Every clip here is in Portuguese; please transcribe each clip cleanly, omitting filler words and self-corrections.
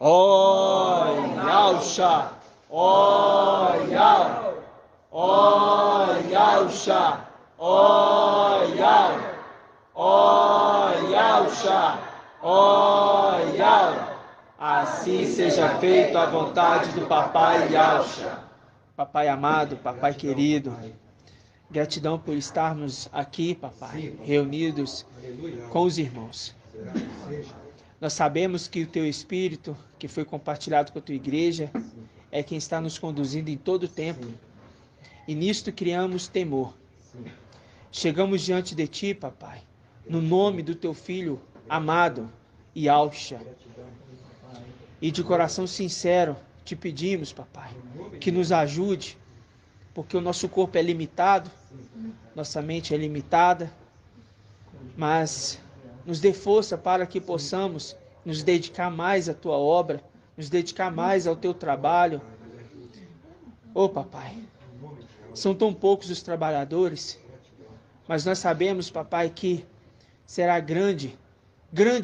Ó Yausha, ó Yau, ó Yausha, ó Yau, ó Yausha, ó Yau. Assim seja feita a vontade do Papai Yausha. Papai amado, Papai querido, gratidão por estarmos aqui, Papai, reunidos com os irmãos. Nós sabemos que o Teu Espírito, que foi compartilhado com a Tua Igreja, é quem está nos conduzindo em todo o tempo. E nisto criamos temor. Chegamos diante de Ti, Papai, no nome do Teu Filho amado, Yausha. E de coração sincero, Te pedimos, Papai, que nos ajude, porque o nosso corpo é limitado, nossa mente é limitada, mas nos dê força para que possamos nos dedicar mais à Tua obra, nos dedicar mais ao Teu trabalho. Ô Papai, são tão poucos os trabalhadores, mas nós sabemos, Papai, que será grande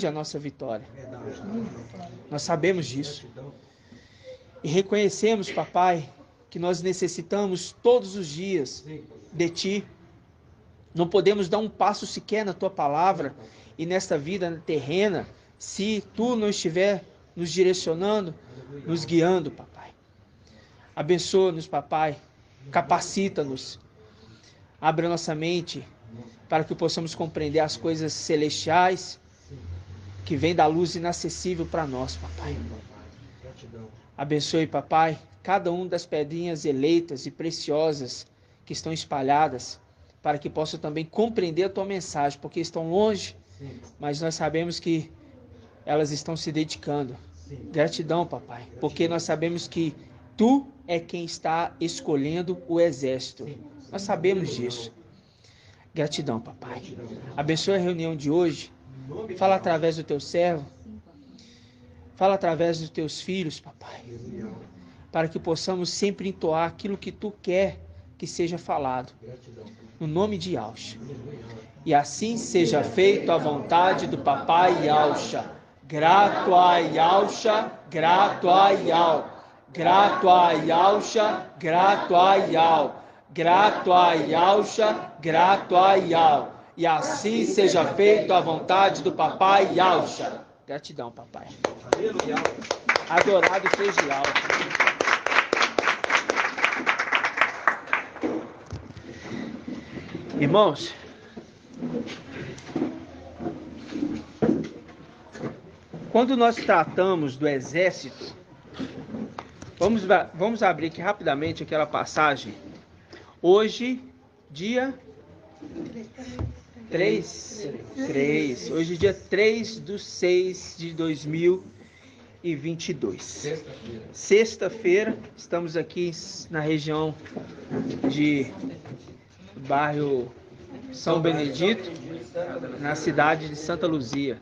a nossa vitória. Nós sabemos disso. E reconhecemos, Papai, que nós necessitamos todos os dias de Ti. Não podemos dar um passo sequer na Tua palavra e nesta vida terrena se Tu não estiver nos direcionando, nos guiando, Papai. Abençoa-nos, Papai. Capacita-nos. Abre a nossa mente para que possamos compreender as coisas celestiais que vêm da luz inacessível para nós, Papai. Abençoe, Papai, cada uma das pedrinhas eleitas e preciosas que estão espalhadas, para que possam também compreender a Tua mensagem, porque estão longe, mas nós sabemos que elas estão se dedicando. Gratidão, Papai, porque nós sabemos que Tu é quem está escolhendo o exército. Nós sabemos disso. Gratidão, Papai. Abençoe a reunião de hoje. Fala através do Teu servo. Fala através dos Teus filhos, Papai. Para que possamos sempre entoar aquilo que Tu quer que seja falado. No nome de Yausha. E assim seja feito a vontade do Papai Yausha. Grato a Yausha, grato a Yau. Grato a Yausha, grato a Yau. Grato a Yausha, grato a Yau. E assim seja feito a vontade do Papai Yausha. Gratidão, Papai. Adorado seja Yausha. Irmãos, quando nós tratamos do exército, vamos abrir aqui rapidamente aquela passagem. Hoje, dia 3. Hoje, dia 3/6 de 2022. Sexta-feira, estamos aqui na região de bairro São Benedito, na cidade de Santa Luzia,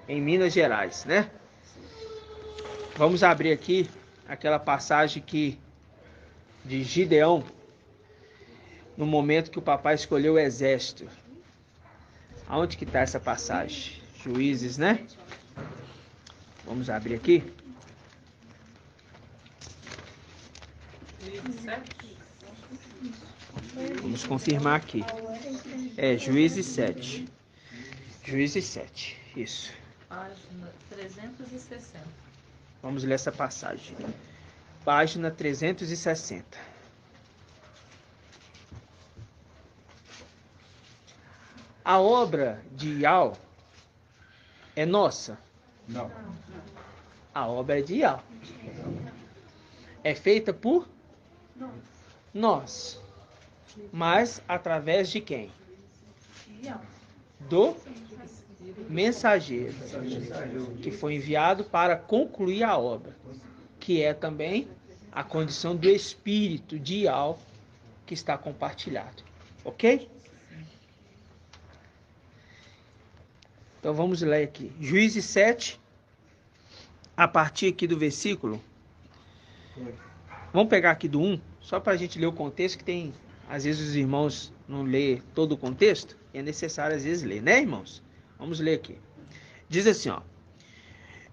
em Minas Gerais, né? Vamos abrir aqui aquela passagem de Gideão, no momento que o papai escolheu o exército. Aonde que está essa passagem? Juízes, né? Vamos abrir aqui. Vamos confirmar aqui. Juízes 7. Juízes 7, isso. Página 360. Vamos ler essa passagem. Página 360. A obra de Yau é nossa? Não. A obra é de Yau. É feita por nós. Mas através de quem? Do mensageiro, que foi enviado para concluir a obra, que é também a condição do Espírito de Yau que está compartilhado. Ok? Então vamos ler aqui. Juízes 7, a partir aqui do versículo. Vamos pegar aqui do 1, só para a gente ler o contexto, que tem, às vezes os irmãos não lê todo o contexto, e é necessário às vezes ler, né, irmãos? Vamos ler aqui. Diz assim, ó.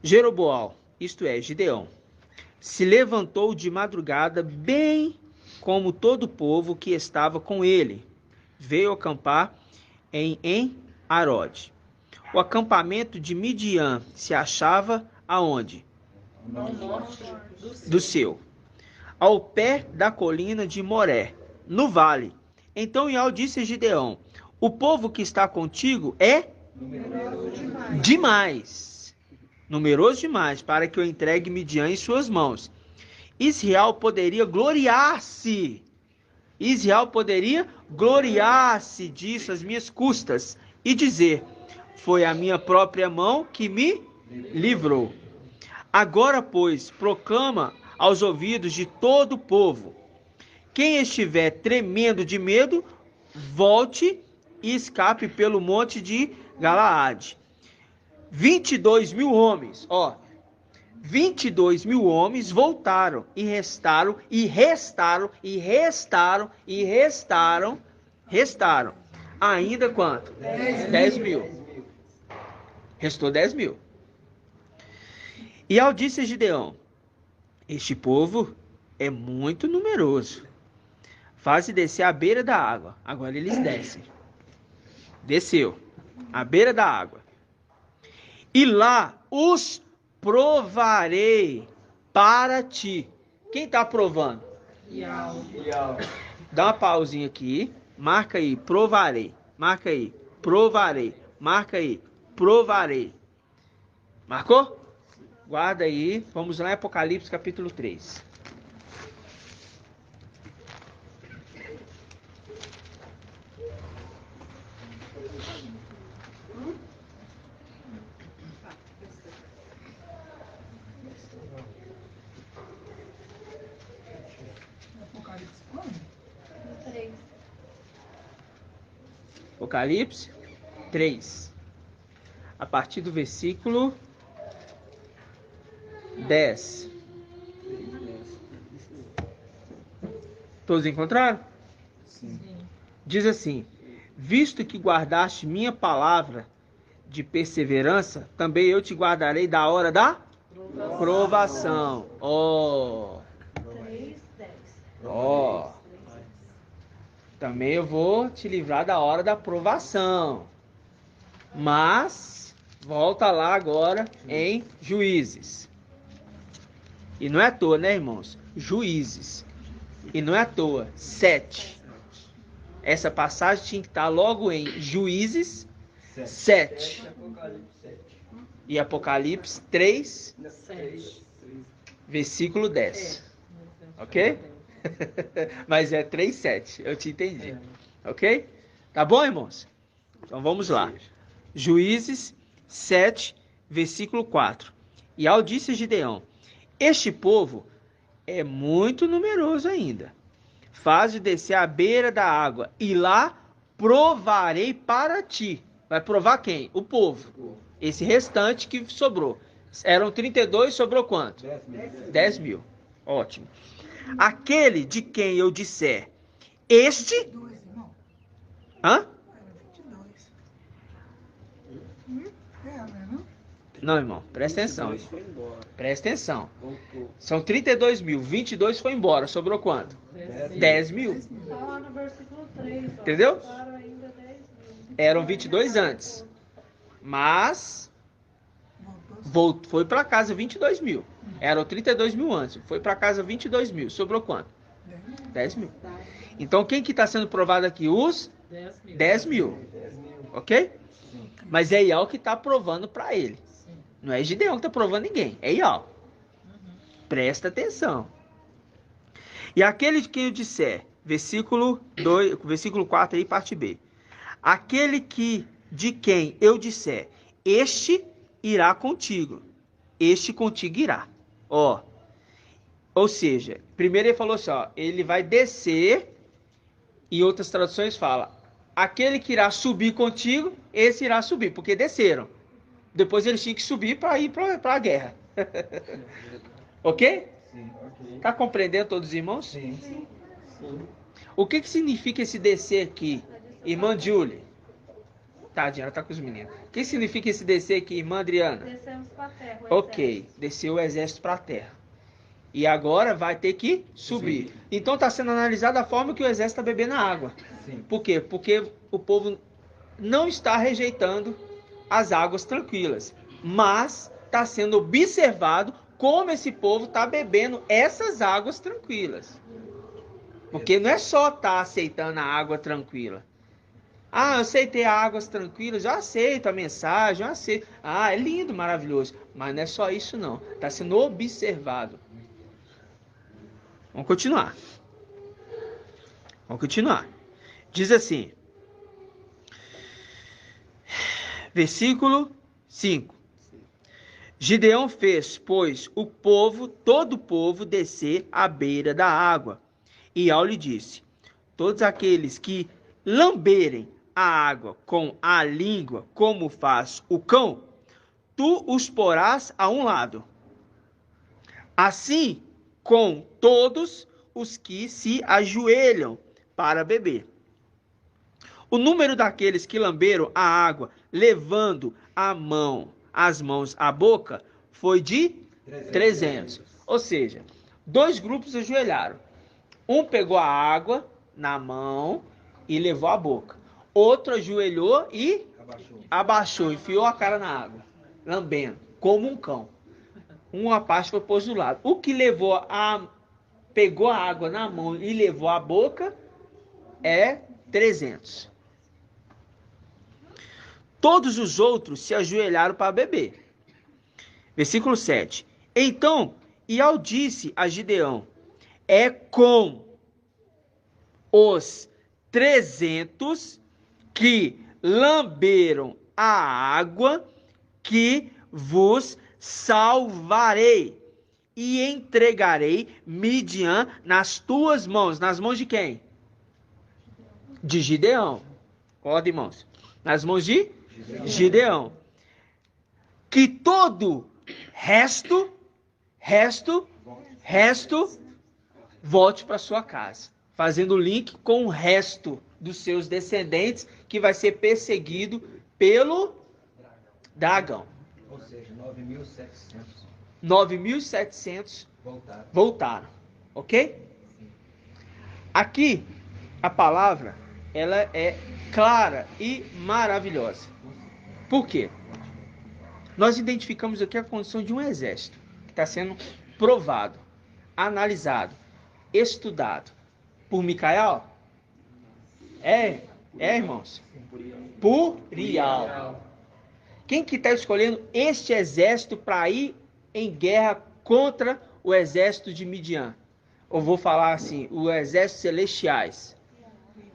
Jeroboão isto é, Gideão, se levantou de madrugada, bem como todo o povo que estava com ele. Veio acampar em Arode. O acampamento de Midian se achava aonde? Ao norte Do seu. Ao pé da colina de Moré, no vale. Então Ial disse a Gideão: o povo que está contigo é demais. Numeroso demais, para que eu entregue Midian em suas mãos. Israel poderia gloriar-se. Israel poderia gloriar-se disso às minhas custas e dizer: foi a minha própria mão que me livrou. Agora, pois, proclama aos ouvidos de todo o povo: quem estiver tremendo de medo, volte e escape pelo monte de Galaade. 22.000 homens, 22.000 homens voltaram e restaram, ainda quanto? 10.000. Restou 10.000. E ao disse a Gideão: este povo é muito numeroso. Faze descer à beira da água. Agora eles descem. Desceu à beira da água. E lá os provarei para ti. Quem está provando? Ial. Dá uma pausinha aqui. Marca aí, provarei. Marca aí, provarei. Marca aí, provarei. Marcou? Guarda aí. Vamos lá em Apocalipse capítulo 3. Apocalipse 3. A partir do versículo 10. Todos encontraram? Sim. Diz assim: visto que guardaste minha palavra de perseverança, também eu te guardarei da hora da provação. Também eu vou te livrar da hora da provação. Mas volta lá agora em Juízes. E não é à toa, né, irmãos? Juízes. E não é à toa. 7. Essa passagem tinha que estar logo em Juízes 7. E Apocalipse 3, 7. versículo 10. Ok? Mas é 3:7, eu te entendi. Ok? Tá bom, irmãos? Então vamos lá. Juízes 7, versículo 4. E ao disse Gideão: este povo é muito numeroso ainda. Faze descer à beira da água, e lá provarei para ti. Vai provar quem? O povo. Esse restante que sobrou. Eram 32, sobrou quanto? 10.000. Ótimo. Aquele de quem eu disser, este... Hã? Não, irmão, presta atenção. Presta atenção. São 32.000, 22 foi embora, sobrou quanto? 10.000. Está lá no versículo 3. Entendeu? Sobraram ainda 10.000. Eram 22 antes. Mas foi para casa 22.000. Eram 32.000 antes. Foi para casa 22.000. Sobrou quanto? 10.000. Então quem que está sendo provado aqui? Os 10.000. Ok? Mas é Ial que está provando para ele. Não é Gideão que está provando ninguém. É Ial. Presta atenção. E aquele de quem eu disser, versículo 4 aí, parte B. Aquele de quem eu disser, este irá contigo. Este contigo irá. Ou seja, primeiro ele falou assim, ele vai descer, e outras traduções falam, aquele que irá subir contigo, esse irá subir, porque desceram. Depois eles tinham que subir para ir para a guerra. Ok? Sim, ok. Está compreendendo todos os irmãos? Sim. O que significa esse descer aqui, irmã Julie? Tadinha, ela tá com os meninos. O que significa esse descer aqui, irmã Adriana? Descemos para a terra. o Ok, exército. desceu o exército para a terra. E agora vai ter que subir. Então está sendo analisada a forma que o exército está bebendo a água. Sim. Por quê? Porque o povo não está rejeitando as águas tranquilas, mas está sendo observado como esse povo está bebendo essas águas tranquilas. Porque não é só estar aceitando a água tranquila. Ah, eu aceitei águas tranquilas, já aceito a mensagem, já aceito. Ah, é lindo, maravilhoso. Mas não é só isso não. Está sendo observado. Vamos continuar. Vamos continuar. Diz assim. Versículo 5. Gideão fez, pois, todo o povo descer à beira da água. E ao lhe disse: todos aqueles que lamberem a água com a língua, como faz o cão, tu os porás a um lado. Assim com todos os que se ajoelham para beber. O número daqueles que lamberam a água, levando as mãos à boca, foi de 300. Ou seja, 2 grupos ajoelharam. Um pegou a água na mão e levou à boca. Outro ajoelhou e abaixou, enfiou a cara na água, lambendo, como um cão. Uma parte foi pôs do lado. O que pegou a água na mão e levou à boca é 300. Todos os outros se ajoelharam para beber. Versículo 7. Então, Ial disse a Gideão: é com os 300 que lamberam a água que vos salvarei e entregarei Midian nas tuas mãos. Nas mãos de quem? De Gideão. Concorda, irmãos? Nas mãos de Gideão. Que todo resto volte para sua casa. Fazendo link com o resto dos seus descendentes que vai ser perseguido pelo dragão. Ou seja, 9.700 9.700 voltaram. Ok? Aqui, a palavra, ela é clara e maravilhosa. Por quê? Nós identificamos aqui a condição de um exército que está sendo provado, analisado, estudado por Micael. Irmãos? Por Ial. Quem que está escolhendo este exército para ir em guerra contra o exército de Midian? Ou vou falar assim, o exército celestiais.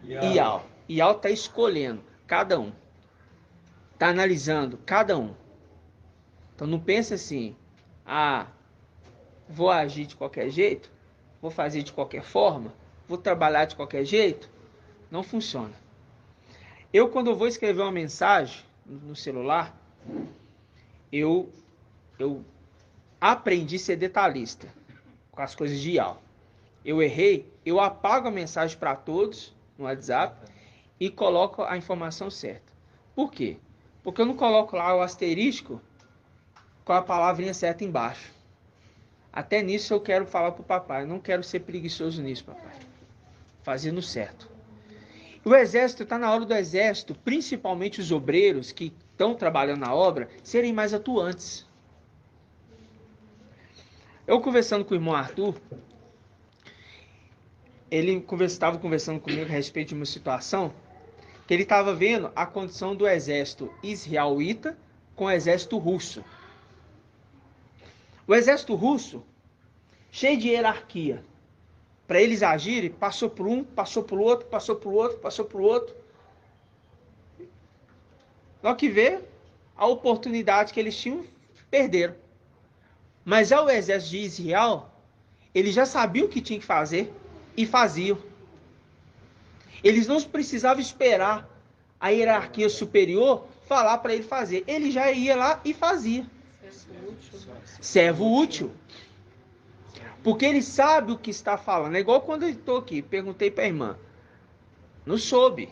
Ial. Ial está escolhendo cada um. Está analisando cada um. Então não pense assim, vou agir de qualquer jeito, vou fazer de qualquer forma, vou trabalhar de qualquer jeito. Não funciona. Eu, quando eu vou escrever uma mensagem no celular, eu aprendi a ser detalhista com as coisas de Ial. Eu errei, eu apago a mensagem para todos no WhatsApp e coloco a informação certa. Por quê? Porque eu não coloco lá o asterisco com a palavrinha certa embaixo. Até nisso eu quero falar para o papai. Eu não quero ser preguiçoso nisso, papai. Fazendo certo. O exército, está na hora do exército, principalmente os obreiros que estão trabalhando na obra, serem mais atuantes. Eu conversando com o irmão Arthur, ele estava conversando comigo a respeito de uma situação que ele estava vendo a condição do exército israelita com o exército russo. O exército russo, cheio de hierarquia, para eles agirem, passou por um, passou por outro, passou por outro, passou por outro. Só que vê a oportunidade que eles tinham, perderam. Mas ao exército de Israel, eles já sabiam o que tinham que fazer e faziam. Eles não precisavam esperar a hierarquia superior falar para ele fazer. Ele já ia lá e fazia. Servo útil. Porque ele sabe o que está falando. É igual quando eu estou aqui, perguntei para a irmã. Não soube.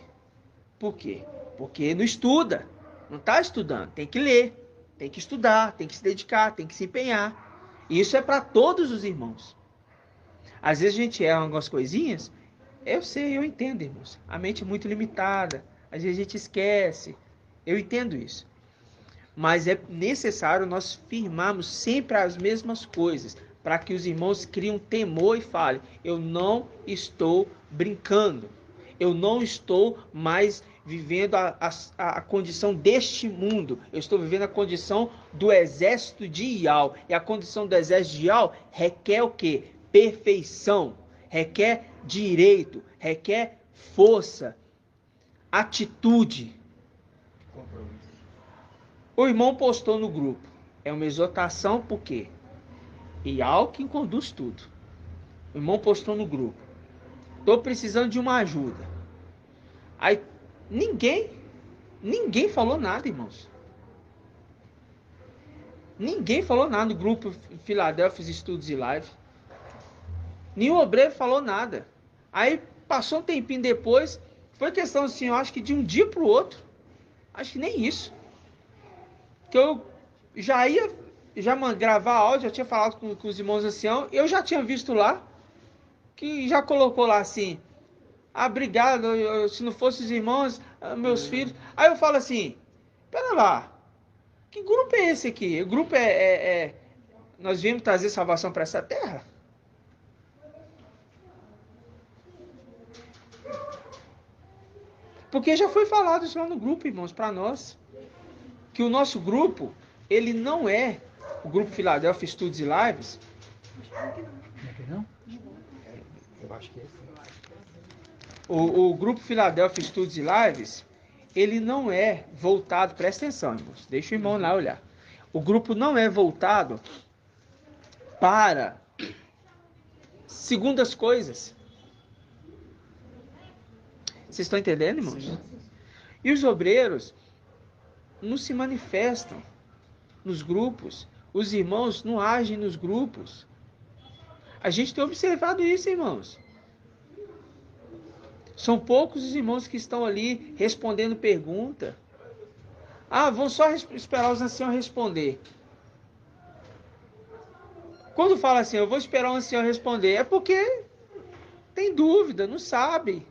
Por quê? Porque não estuda, não está estudando, tem que ler, tem que estudar, tem que se dedicar, tem que se empenhar. E isso é para todos os irmãos. Às vezes a gente erra algumas coisinhas, eu sei, eu entendo, irmãos. A mente é muito limitada, às vezes a gente esquece, eu entendo isso. Mas é necessário nós firmarmos sempre as mesmas coisas, para que os irmãos criem temor e falem, eu não estou brincando, eu não estou mais vivendo a condição deste mundo, eu estou vivendo a condição do exército de Ial, e a condição do exército de Ial requer o quê? Perfeição, requer direito, requer força, atitude. O irmão postou no grupo, é uma exortação, por quê? Ial quem conduz tudo. O irmão postou no grupo, estou precisando de uma ajuda. Aí ninguém falou nada, irmãos. Ninguém falou nada no grupo Philadelphia Estudos e Live. Nenhum obreiro falou nada. Aí passou um tempinho depois, foi questão assim, eu acho que de um dia para o outro, acho que nem isso, que eu já ia gravar áudio, já tinha falado com os irmãos anciãos, eu já tinha visto lá, que já colocou lá assim, obrigado, se não fosse os irmãos, meus filhos. Aí eu falo assim, pera lá, que grupo é esse aqui? O grupo nós viemos trazer salvação para essa terra? Porque já foi falado isso lá no grupo, irmãos, para nós, que o nosso grupo, ele não é o grupo Philadelphia Studies e Lives. Não? Eu acho que é esse. O grupo Philadelphia Studies e Lives, ele não é voltado, presta atenção, irmãos, deixa o irmão lá olhar. O grupo não é voltado para segundas coisas. Vocês estão entendendo, irmãos? Sim. E os obreiros não se manifestam nos grupos. Os irmãos não agem nos grupos. A gente tem observado isso, irmãos. São poucos os irmãos que estão ali respondendo pergunta. Vão só esperar os anciãos responder. Quando fala assim, eu vou esperar o ancião responder, é porque tem dúvida, não sabe.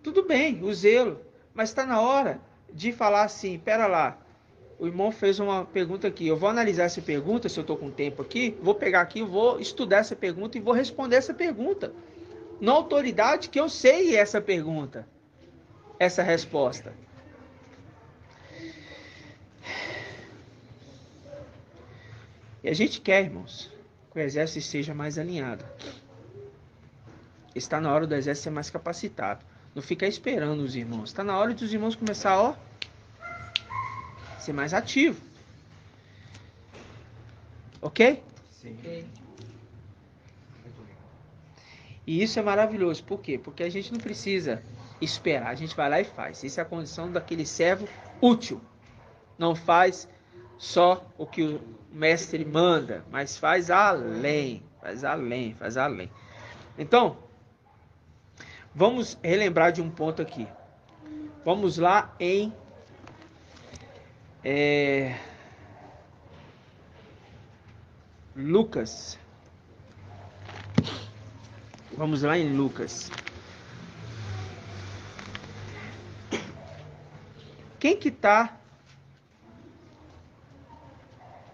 Tudo bem, o zelo. Mas está na hora de falar assim, pera lá. O irmão fez uma pergunta aqui. Eu vou analisar essa pergunta, se eu estou com tempo aqui. Vou pegar aqui, vou estudar essa pergunta e vou responder essa pergunta. Na autoridade que eu sei essa pergunta. Essa resposta. E a gente quer, irmãos, que o exército esteja mais alinhado. Está na hora do exército ser mais capacitado. Não ficar esperando os irmãos. Está na hora de os irmãos começar, ser mais ativo. Ok? Sim. E isso é maravilhoso. Por quê? Porque a gente não precisa esperar. A gente vai lá e faz. Isso é a condição daquele servo útil. Não faz só o que o mestre manda, mas faz além. Faz além, faz além. Então, vamos relembrar de um ponto aqui. Vamos lá em Lucas. Vamos lá em Lucas. Quem que tá?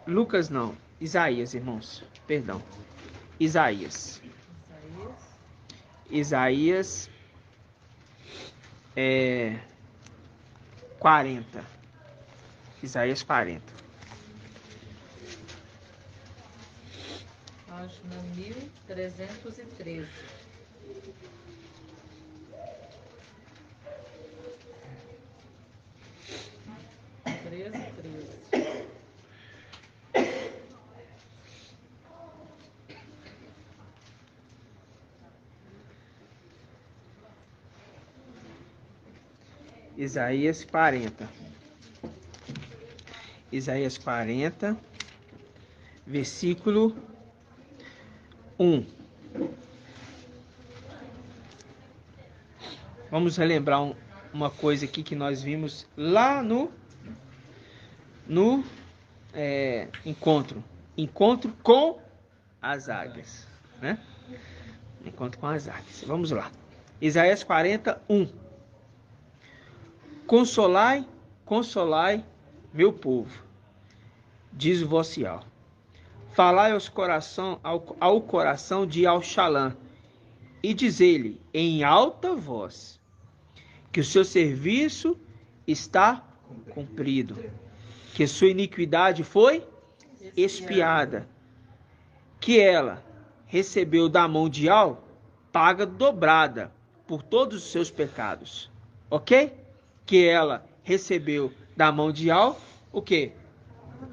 Lucas não. Isaías, irmãos. Perdão. Isaías. Isaías 40. Isaías 40. Página 1313. Isaías 40. Isaías 40, versículo 1. Vamos relembrar uma coisa aqui que nós vimos lá no encontro. Encontro com as águias, né? Encontro com as águias. Vamos lá. Isaías 41. Consolai, consolai meu povo, diz o vosso Yahweh. Falai ao coração de Al-Shalã e diz-lhe em alta voz que o seu serviço está cumprido, que sua iniquidade foi expiada, que ela recebeu da mão de Al paga dobrada por todos os seus pecados, ok? Que ela recebeu da mão de Al o quê?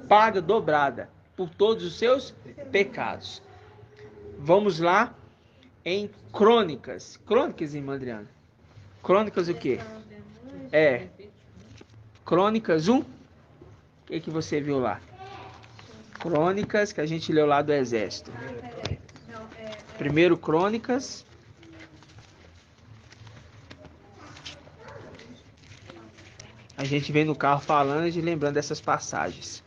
Paga dobrada por todos os seus pecados. Vamos lá em Crônicas. Crônicas, irmã Adriana? Crônicas o quê? Crônicas 1. O que você viu lá? Crônicas, que a gente leu lá do exército. Primeiro Crônicas. A gente vem no carro falando e lembrando dessas passagens.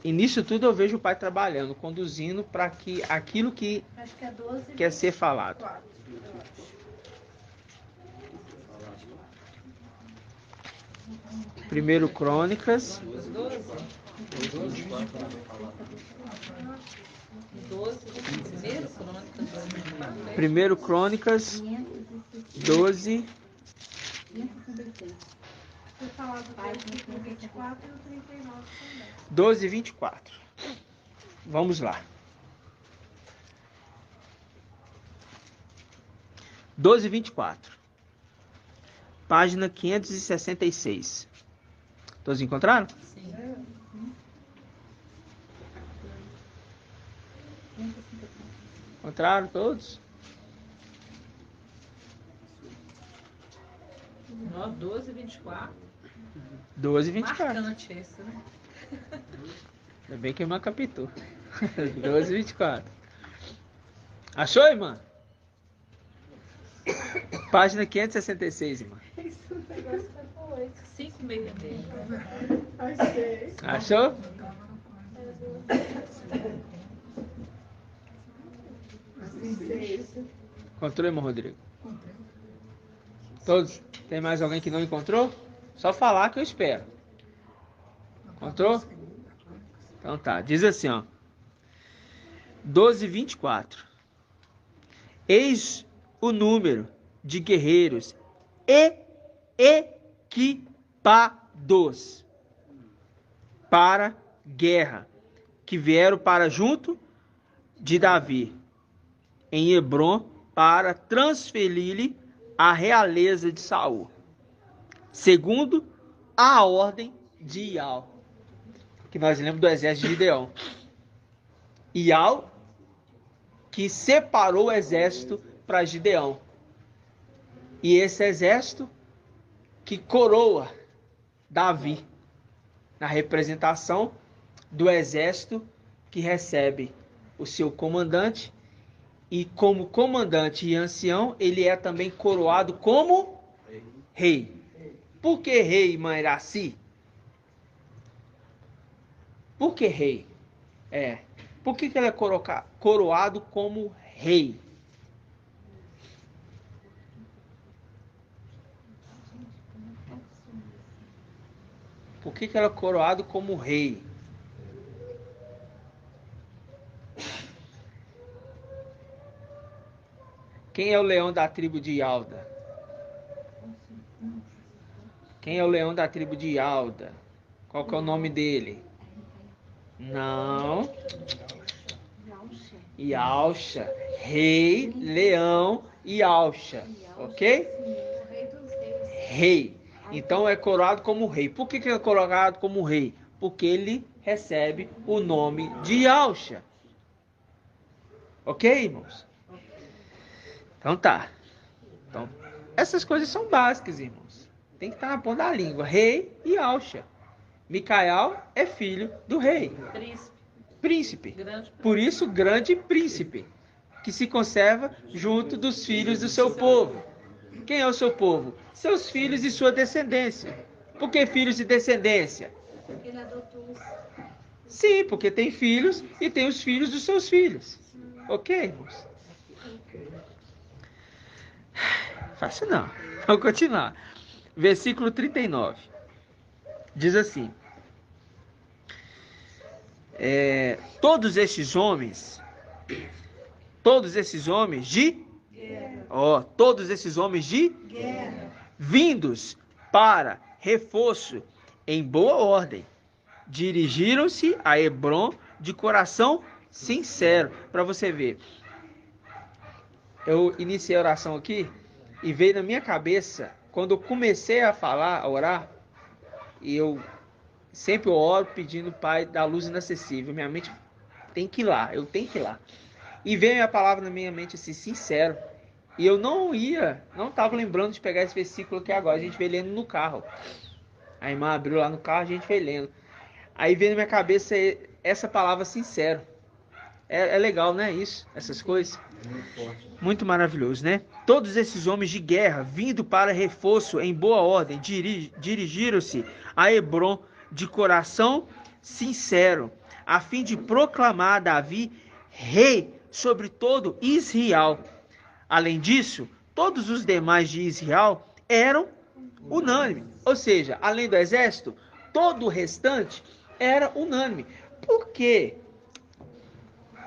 E nisso tudo eu vejo o pai trabalhando, conduzindo para que aquilo que Acho que é 12. quer ser falado. Primeiro Crônicas. 12. Primeiro Crônicas 12. Foi falado do 24 e o 39 também. 12 e 24. Vamos lá. 12 e 24. Página 566. Todos encontraram? Sim. Encontraram todos? Nó 12 e 24. 12 e 24. Marcante esse, né? Ainda bem que a irmã captou. 12 e 24. Achou, irmã? Página 566, irmã. 5 meia dele. Achou? Encontrou, irmão Rodrigo? Todos? Tem mais alguém que não encontrou? Só falar que eu espero. Encontrou? Então tá, diz assim, ó. 12, 24. Eis o número de guerreiros equipados para guerra, que vieram para junto de Davi, em Hebron, para transferir-lhe a realeza de Saul, segundo a ordem de Ial, que nós lembramos do exército de Gideão. Ial, que separou o exército para Gideão. E esse exército que coroa Davi, na representação do exército que recebe o seu comandante. E como comandante e ancião, ele é também coroado como rei. Por que rei, irmã Iraci? Por que rei? Por que ele é coroado como rei? Por que ele é coroado como rei? Quem é o leão da tribo de Alda? Quem é o leão da tribo de Alda? Qual que é o nome dele? Não. Yalcha. Rei, leão e Yalcha. Ok? Rei. Então é coroado como rei. Por que é coroado como rei? Porque ele recebe o nome de Yalcha. Ok, irmãos? Então tá. Então, essas coisas são básicas, irmãos. Tem que estar na ponta da língua. Rei e Yalcha. Micael é filho do rei. Príncipe. Príncipe. Grande príncipe. Por isso, grande príncipe. que se conserva junto dos filhos do seu povo. Quem é o seu povo? Seus filhos e sua descendência. Por que filhos e descendência? Porque ele adotou os... Sim, porque tem filhos e tem os filhos dos seus filhos. Ok, irmãos? Fácil não. Vamos continuar. Versículo 39. Diz assim. Todos esses homens de Guerra. vindos para reforço em boa ordem, dirigiram-se a Hebrom de coração sincero. Para você ver, eu iniciei a oração aqui e veio na minha cabeça, quando eu comecei a falar, a orar, e eu sempre oro pedindo, Pai, da luz inacessível. Minha mente tem que ir lá, eu tenho que ir lá. E veio a palavra na minha mente assim, sincero. E eu não estava lembrando de pegar esse versículo aqui agora. A gente veio lendo no carro. A irmã abriu lá no carro, a gente veio lendo. Aí veio na minha cabeça essa palavra sincero. É legal, né? Isso, essas coisas. Muito maravilhoso, né? Todos esses homens de guerra, vindo para reforço em boa ordem, dirigiram-se a Hebrom de coração sincero, a fim de proclamar Davi rei sobre todo Israel. Além disso, todos os demais de Israel eram unânimes. Ou seja, além do exército, todo o restante era unânime. Por quê?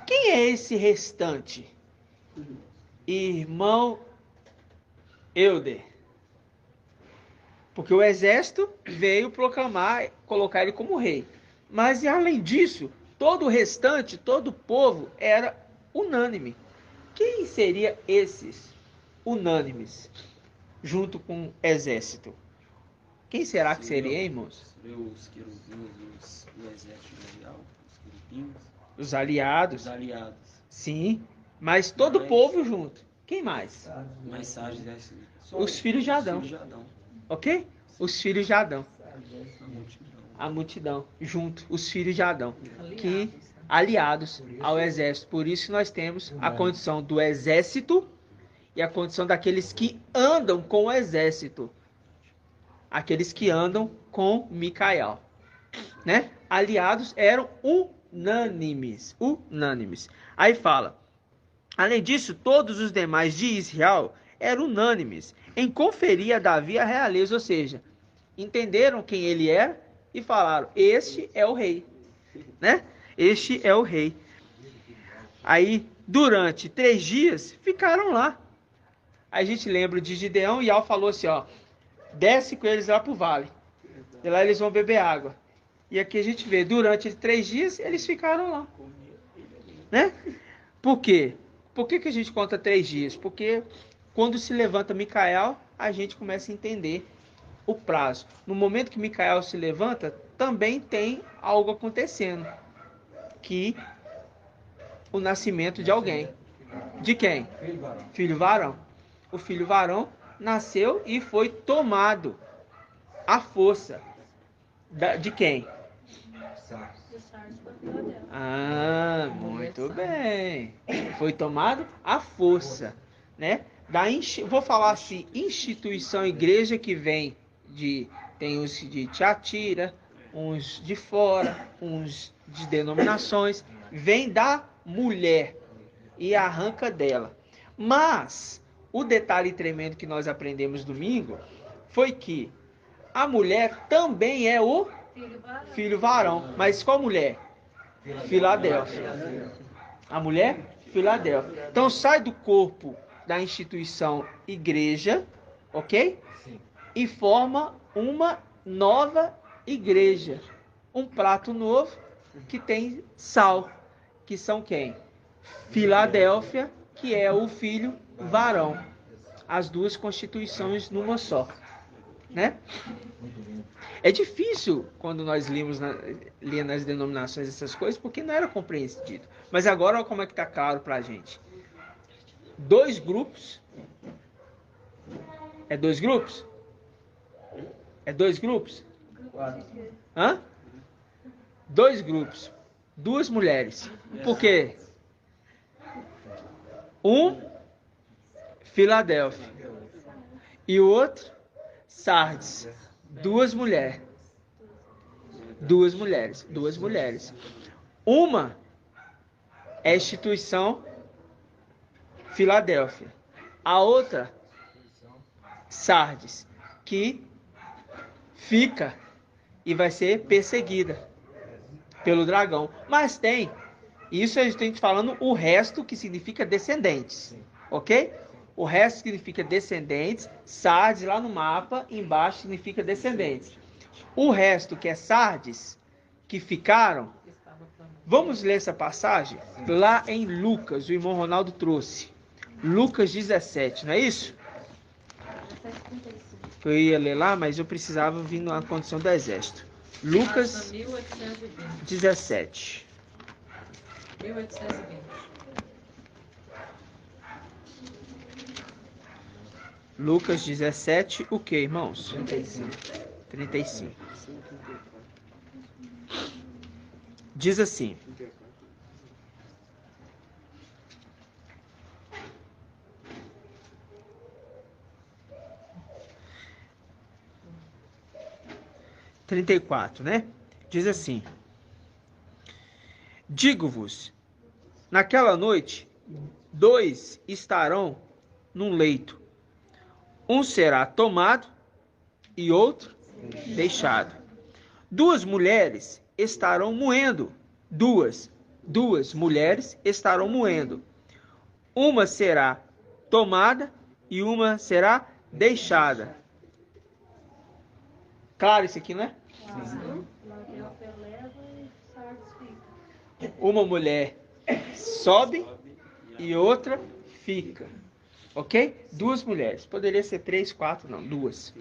Quem é esse restante? Irmão Euder. Porque o exército veio proclamar, colocar ele como rei. Mas, e além disso, todo o restante, todo o povo era unânime. Quem seriam esses unânimes, junto com o exército? Quem será que seria, irmãos? Os querubins, o exército mundial, os querubins. Os aliados. Os aliados. Sim, mas todo o povo junto. Quem mais? Mais sábios, Os filhos de Adão. Ok? Os filhos de Adão. A multidão. Junto. Os filhos de Adão. Que aliados ao exército. Por isso que nós temos a condição do exército e a condição daqueles que andam com o exército. Aqueles que andam com Micael. Né? Aliados eram unânimes. Unânimes. Aí fala. Além disso, todos os demais de Israel eram unânimes em conferir a Davi a realeza, ou seja, entenderam quem ele era e falaram, este é o rei, né? Este é o rei. Aí, durante 3 dias, ficaram lá. Aí a gente lembra de Gideão e Al falou assim, ó, desce com eles lá pro vale, e lá eles vão beber água. E aqui a gente vê, durante 3 dias, eles ficaram lá, né? Por quê? Por que a gente conta 3 dias? Porque quando se levanta Micael, a gente começa a entender o prazo. No momento que Micael se levanta, também tem algo acontecendo. Que o nascimento de alguém. De quem? Filho varão. O filho varão nasceu e foi tomado à força. De quem? Ah, muito bem. Foi tomado à força, né? Vou falar assim, instituição igreja que vem tem uns de Tiatira, uns de fora, uns de denominações, vem da mulher e arranca dela. Mas o detalhe tremendo que nós aprendemos domingo foi que a mulher também é o filho varão. Mas qual mulher? Filadélfia. A mulher? Filadélfia. Então sai do corpo da instituição igreja, ok? Sim. E forma uma nova igreja. Um prato novo que tem sal. Que são quem? Filadélfia, que é o filho varão. As duas constituições numa só. Né? É difícil quando nós lemos nas denominações essas coisas, porque não era compreendido. Mas agora olha como é que está claro para a gente. 2 grupos. É 2 grupos? É 2 grupos? 4. Hã? 2 grupos. 2 mulheres. Por quê? Um, Filadélfia. E o outro, Sardes. Duas mulheres. Uma é a instituição Filadélfia. A outra, Sardes, que fica e vai ser perseguida pelo dragão. Mas tem, isso a gente tem falando o resto que significa descendentes, ok? O resto significa descendentes, Sardes lá no mapa, embaixo significa descendentes. O resto que é Sardes, que ficaram, vamos ler essa passagem lá em Lucas, o irmão Ronaldo trouxe. Lucas 17, não é isso? Eu ia ler lá, mas eu precisava vir na condição do exército. Lucas 17. 1820. Lucas 17, o que, irmãos? 35. Diz assim: né? Diz assim: digo-vos, naquela noite, 2 estarão num leito. Um será tomado e outro deixado. 2 mulheres estarão moendo. Duas mulheres estarão moendo. Uma será tomada e uma será deixada. Claro isso aqui, não é? Uma mulher sobe e outra fica. Ok? 2 mulheres. Poderia ser 3, 4, não. 2.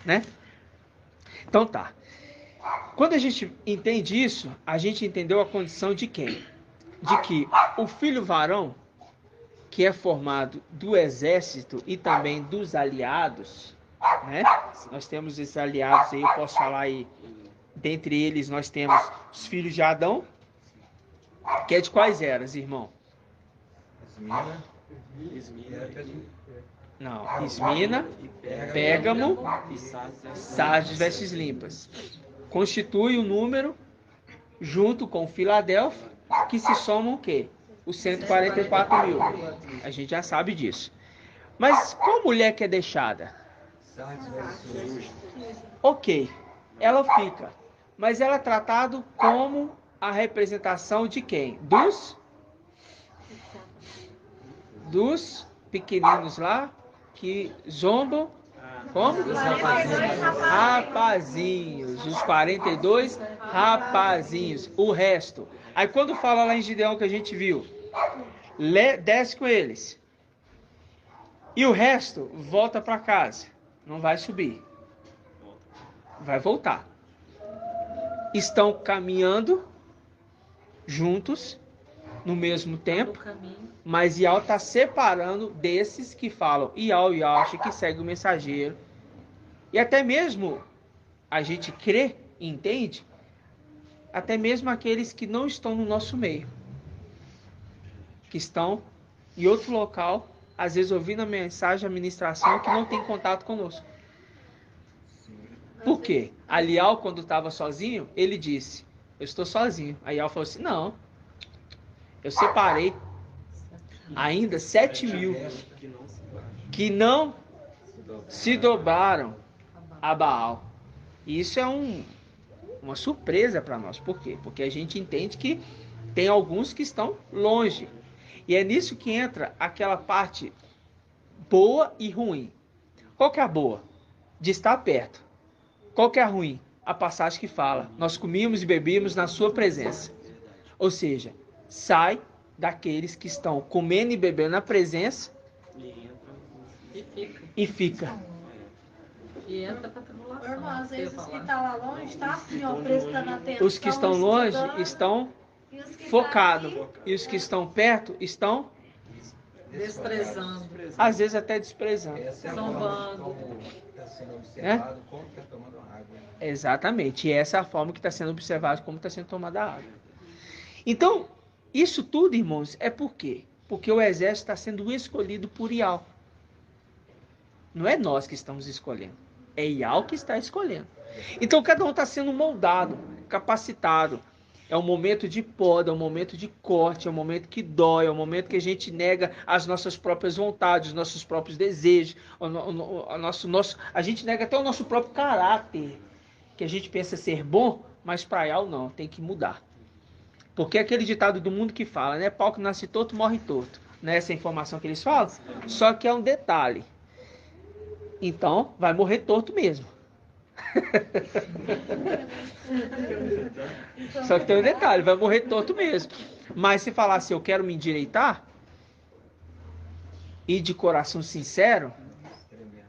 Né? Então tá. Quando a gente entende isso, a gente entendeu a condição de quem? De que o filho varão, que é formado do exército e também dos aliados, né? Nós temos esses aliados aí, eu posso falar aí, dentre eles nós temos os filhos de Adão, que é de quais eras, irmão? Não, Esmina, Pérgamo, Sardes, vestes limpas. Constitui o número, junto com Filadélfia, que se somam o quê? Os 144 mil. A gente já sabe disso. Mas qual mulher que é deixada? Ok, ela fica. Mas ela é tratada como a representação de quem? Dos pequeninos lá, que zombam. Como? Rapazinhos. Os 42 rapazinhos. O resto. Aí quando fala lá em Gideão que a gente viu, desce com eles. E o resto volta para casa. Não vai subir. Vai voltar. Estão caminhando juntos no mesmo tempo, mas Ial está separando desses que falam Ial e acha que segue o mensageiro. E até mesmo a gente crê e entende, até mesmo aqueles que não estão no nosso meio, que estão em outro local, às vezes ouvindo a mensagem, a ministração, que não tem contato conosco. Por quê? A Lial, quando estava sozinho, ele disse, eu estou sozinho. A Lial falou assim, não, eu separei ainda 7 mil que não se dobraram a Baal. E isso é uma surpresa para nós. Por quê? Porque a gente entende que tem alguns que estão longe. E é nisso que entra aquela parte boa e ruim. Qual que é a boa? De estar perto. Qual que é a ruim? A passagem que fala, nós comíamos e bebíamos na sua presença. Ou seja, sai daqueles que estão comendo e bebendo na presença e fica. E entra para tribulação. Irmão, às vezes os que estão lá longe estão assim, ó, prestando atenção. Os que estão longe estão focados. E os que estão perto estão Desprezando. às vezes até desprezando. Zombando. Está sendo observado como está tomando água. Exatamente. E essa é a forma que está sendo observada como está sendo tomada a água. Então, isso tudo, irmãos, é por quê? Porque o exército está sendo escolhido por Ial. Não é nós que estamos escolhendo. É Ial que está escolhendo. Então cada um está sendo moldado, capacitado. É um momento de poda, é um momento de corte, é um momento que dói, é um momento que a gente nega as nossas próprias vontades, os nossos próprios desejos, a gente nega até o nosso próprio caráter, que a gente pensa ser bom, mas para Ial não, tem que mudar. Porque é aquele ditado do mundo que fala, né? Pau que nasce torto, morre torto. Não é essa informação que eles falam? Só que é um detalhe. Então, vai morrer torto mesmo. Só que tem um detalhe, vai morrer torto mesmo. Mas se falar assim, eu quero me endireitar, e de coração sincero,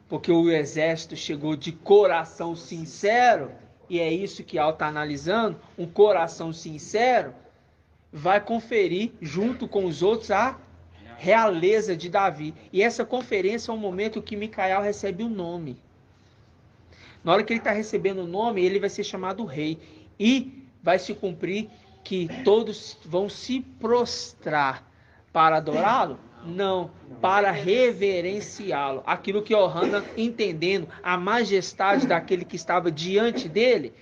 porque o exército chegou de coração sincero, e é isso que Al está analisando, um coração sincero, vai conferir junto com os outros a realeza de Davi. E essa conferência é um momento que Micael recebe o nome. Na hora que ele está recebendo o nome, ele vai ser chamado rei. E vai se cumprir que todos vão se prostrar para adorá-lo? Não, para reverenciá-lo. Aquilo que Ohana, entendendo a majestade daquele que estava diante dele,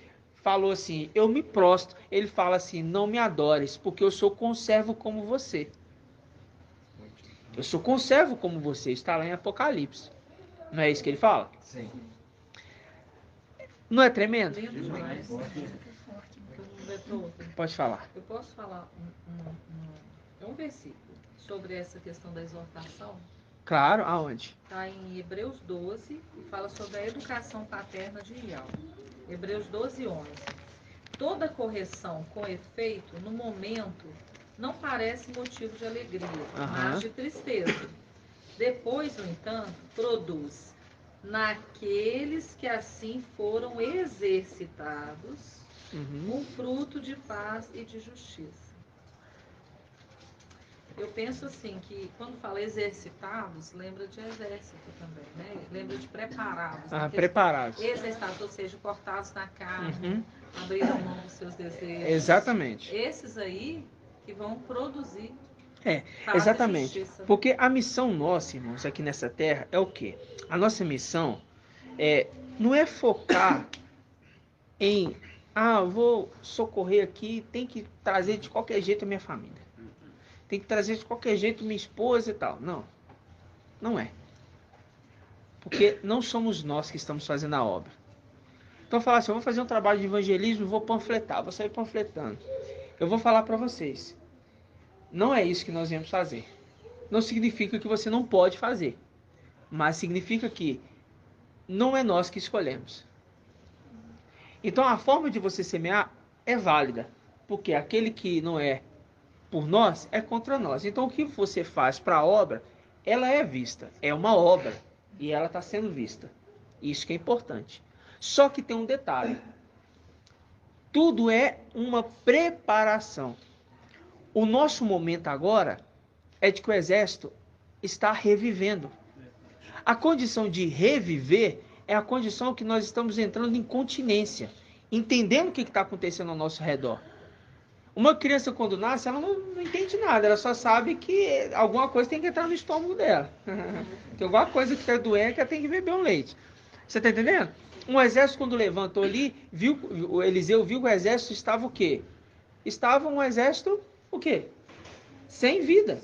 falou assim, eu me prostro. Ele fala assim, não me adores, porque eu sou conservo como você. Eu sou conservo como você. Está lá em Apocalipse. Não é isso que ele fala? Sim. Não é tremendo? Lindo demais. Pode falar. Eu posso falar um versículo sobre essa questão da exortação? Claro, aonde? Está em Hebreus 12 e fala sobre a educação paterna de Ial. Hebreus 12, 11. Toda correção com efeito, no momento, não parece motivo de alegria, mas de tristeza. Depois, no entanto, produz naqueles que assim foram exercitados um fruto de paz e de justiça. Eu penso assim, que quando fala exercitados, lembra de exército também, né? Lembra de preparados. Preparados. Exercitados, ou seja, cortados na carne, abriram mão dos seus desejos. Exatamente. Esses aí que vão produzir exatamente. justiça. Porque a missão nossa, irmãos, aqui nessa terra é o quê? A nossa missão não é focar em vou socorrer aqui, tem que trazer de qualquer jeito a minha família. Tem que trazer de qualquer jeito minha esposa e tal. Não. Não é. Porque não somos nós que estamos fazendo a obra. Então falar assim, eu vou fazer um trabalho de evangelismo, vou panfletar, vou sair panfletando. Eu vou falar para vocês. Não é isso que nós viemos fazer. Não significa que você não pode fazer. Mas significa que não é nós que escolhemos. Então a forma de você semear é válida. Porque aquele que não é por nós é contra nós. Então o que você faz para a obra, ela é vista. É uma obra. E ela está sendo vista. Isso que é importante. Só que tem um detalhe. Tudo é uma preparação. O nosso momento agora é de que o exército está revivendo. A condição de reviver é a condição que nós estamos entrando em continência, entendendo o que está acontecendo ao nosso redor. Uma criança, quando nasce, ela não entende nada, ela só sabe que alguma coisa tem que entrar no estômago dela. Tem alguma coisa que está doendo que ela tem que beber um leite. Você está entendendo? Um exército, quando levantou ali, o Eliseu viu que o exército estava o quê? Estava um exército, o quê? Sem vida.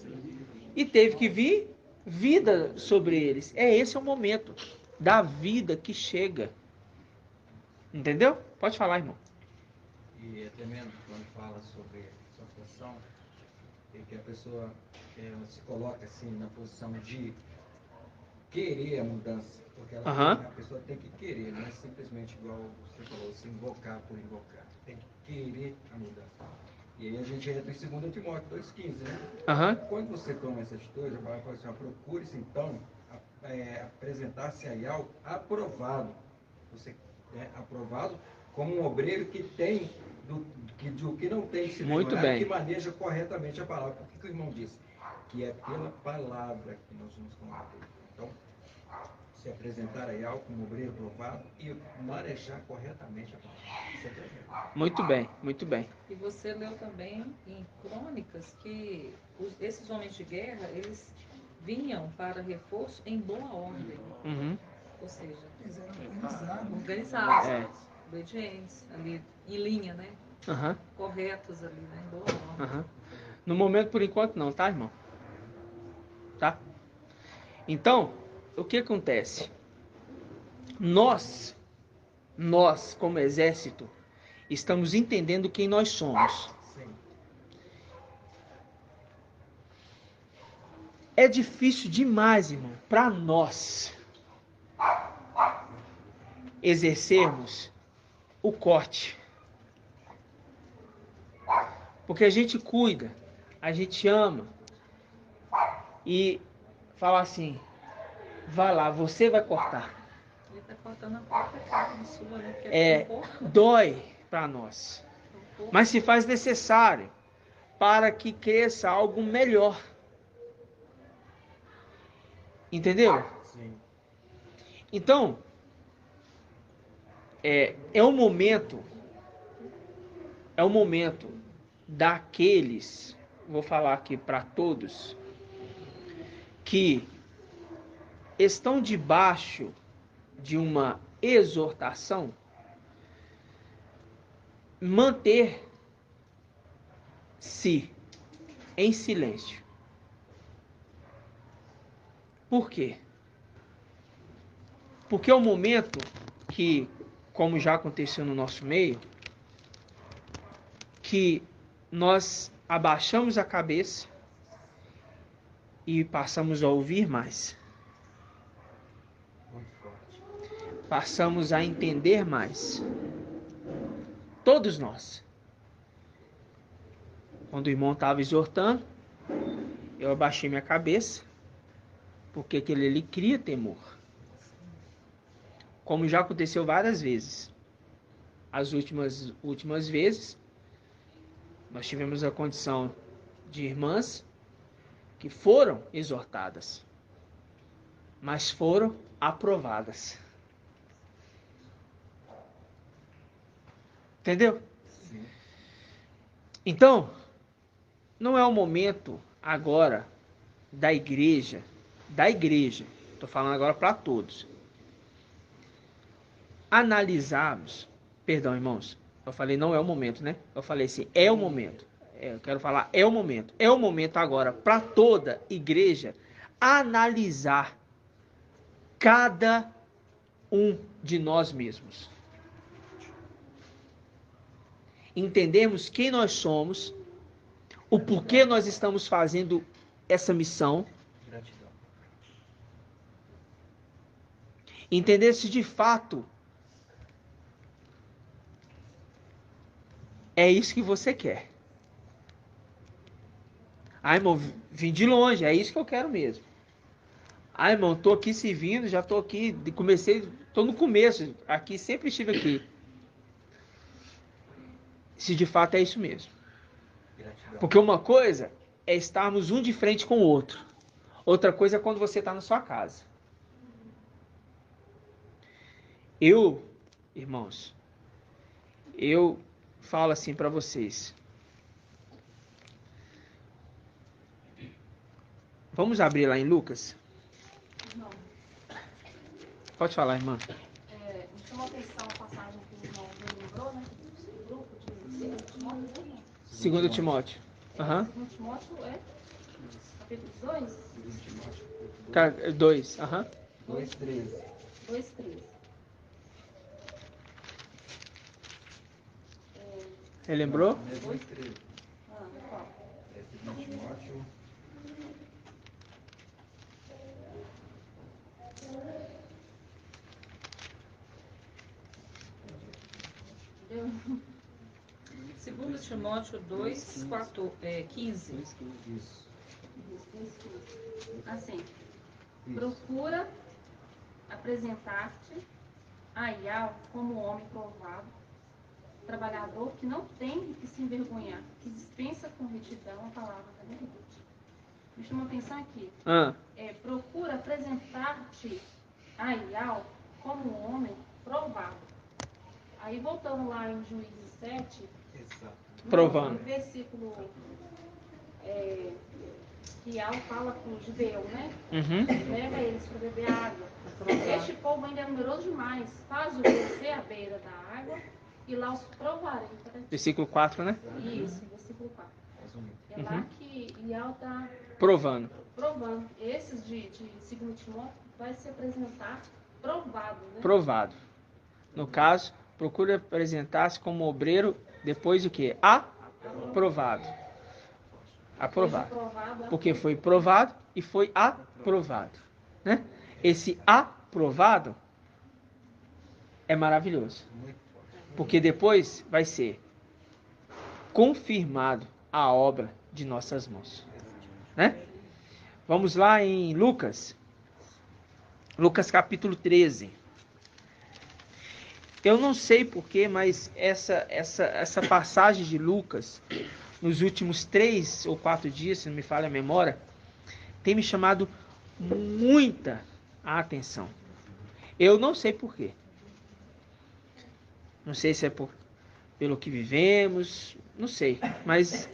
E teve que vir vida sobre eles. Esse é o momento da vida que chega. Entendeu? Pode falar, irmão. E é tremendo quando fala sobre exortação, que a pessoa se coloca assim na posição de querer a mudança, porque a pessoa tem que querer, não é simplesmente igual você falou, se invocar por invocar, tem que querer a mudança. E aí a gente entra em 2 Timóteo 2,15, né? Quando você toma essa atitude, a palavra fala assim, procure-se então apresentar-se aí ao aprovado. Você é aprovado como um obreiro que tem que não tem se que maneja corretamente a palavra. Por que o irmão disse? Que é pela palavra que nós nos combatemos. Então, se apresentar a Yahweh como obreiro provado e manejar corretamente a palavra. Isso é tremendo. Muito bem, muito bem. E você leu também em Crônicas que esses homens de guerra, eles vinham para reforço em boa ordem. Uhum. Ou seja, Eles eram organizados. organizados, É. obedientes, ali em linha, né? Aham, Corretos ali, né? Em boa ordem. aham. No momento, por enquanto, não, tá, irmão? Tá? Então, o que acontece? Nós, como exército, estamos entendendo quem nós somos. Sim. É difícil demais, irmão, para nós exercermos o corte. Porque a gente cuida, a gente ama e fala assim, vai lá, você vai cortar. Ele está cortando a própria carne sua, né? Porque É, um pouco, dói para nós, um pouco. mas se faz necessário para que cresça algo melhor. Entendeu? Sim. Então, é um momento daqueles, vou falar aqui para todos, que estão debaixo de uma exortação, manter-se em silêncio. Por quê? Porque é um momento que, como já aconteceu no nosso meio, que nós abaixamos a cabeça e passamos a ouvir mais. Muito forte. Passamos a entender mais. Todos nós. Quando o irmão estava exortando, eu abaixei minha cabeça, porque aquele ali cria temor. Como já aconteceu várias vezes. As últimas vezes, nós tivemos a condição de irmãs que foram exortadas, mas foram aprovadas. Entendeu? Sim. Então, não é o momento agora da igreja, estou falando agora para todos, analisarmos, perdão, irmãos, eu falei não é o momento, né? Eu falei assim, é o momento. Eu quero falar, é o momento. É o momento agora para toda igreja analisar cada um de nós mesmos. Entendermos quem nós somos, o porquê nós estamos fazendo essa missão, Gratidão. entender se de fato é isso que você quer. Ah, irmão, vim de longe, é isso que eu quero mesmo. Ah, irmão, tô aqui servindo, já tô aqui, tô no começo, aqui, sempre estive aqui. Se de fato é isso mesmo. Gratidão. Porque uma coisa é estarmos um de frente com o outro. Outra coisa é quando você está na sua casa. Eu, irmãos, eu falo assim para vocês. Vamos abrir lá em Lucas? Não. Pode falar, irmã. Me chamou a atenção a passagem que o irmão lembrou, né? Do grupo de 2 Timóteo, né? 2 Timóteo. Aham. 2 Timóteo é capítulo 2, 2. Aham. 2:13. 2:13. Relembrou? Não é 2:13. Qual? É 2 Timóteo. Entendeu? 2 Timóteo 2, 15. Isso. Isso. Assim, procura apresentar-te a Yahweh como homem provado, trabalhador que não tem que se envergonhar, que dispensa com retidão a palavra da verdade. Me chama a atenção aqui. Ah, Procura apresentar-te a Ial como homem provado. Aí voltando lá em Juízes 7, Exato. Provando. no versículo que Ial fala com o judeu, né? Uhum. Leva eles para beber água. Este povo ainda é numeroso demais. Faz-o descer à beira da água e lá os provarei. Versículo 4, né? Isso, versículo 4. Resumindo. É lá que Ial está Provando. provando. Esses de 2 Timóteo vai se apresentar provado, né? Provado. No caso, procura apresentar-se como obreiro depois do que? Aprovado. Aprovado. Porque foi provado e foi aprovado. Né? Esse aprovado é maravilhoso. Porque depois vai ser confirmado a obra de nossas mãos. Né? Vamos lá em Lucas. Lucas capítulo 13. Eu não sei porquê, mas essa passagem de Lucas, nos últimos 3 ou 4 dias, se não me falha a memória, tem me chamado muita atenção. Eu não sei porquê. Não sei se é pelo que vivemos, não sei. Mas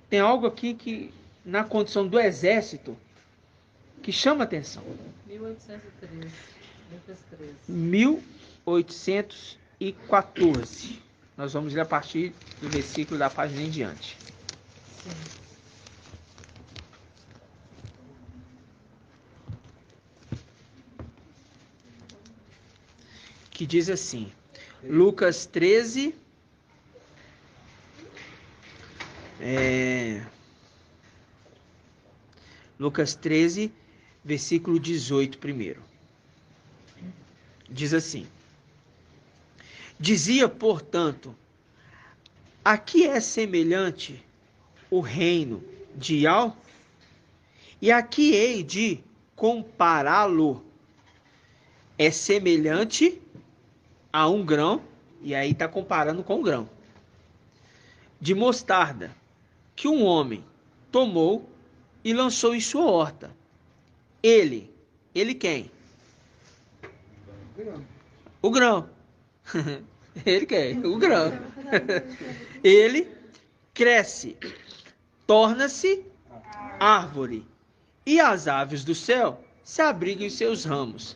tem algo aqui que, na condição do exército, que chama atenção. 1813. Lucas 13. 1814. Nós vamos ler a partir do versículo da página em diante. Sim. Que diz assim, Lucas 13, Lucas 13, versículo 18 primeiro. Diz assim, dizia, portanto, a que é semelhante o reino de Ial? E a que hei de compará-lo? É semelhante a um grão, e aí está comparando com um grão, de mostarda, que um homem tomou e lançou em sua horta. Ele quem? O grão. Ele quem? O grão. Ele cresce, torna-se árvore, e as aves do céu se abrigam em seus ramos.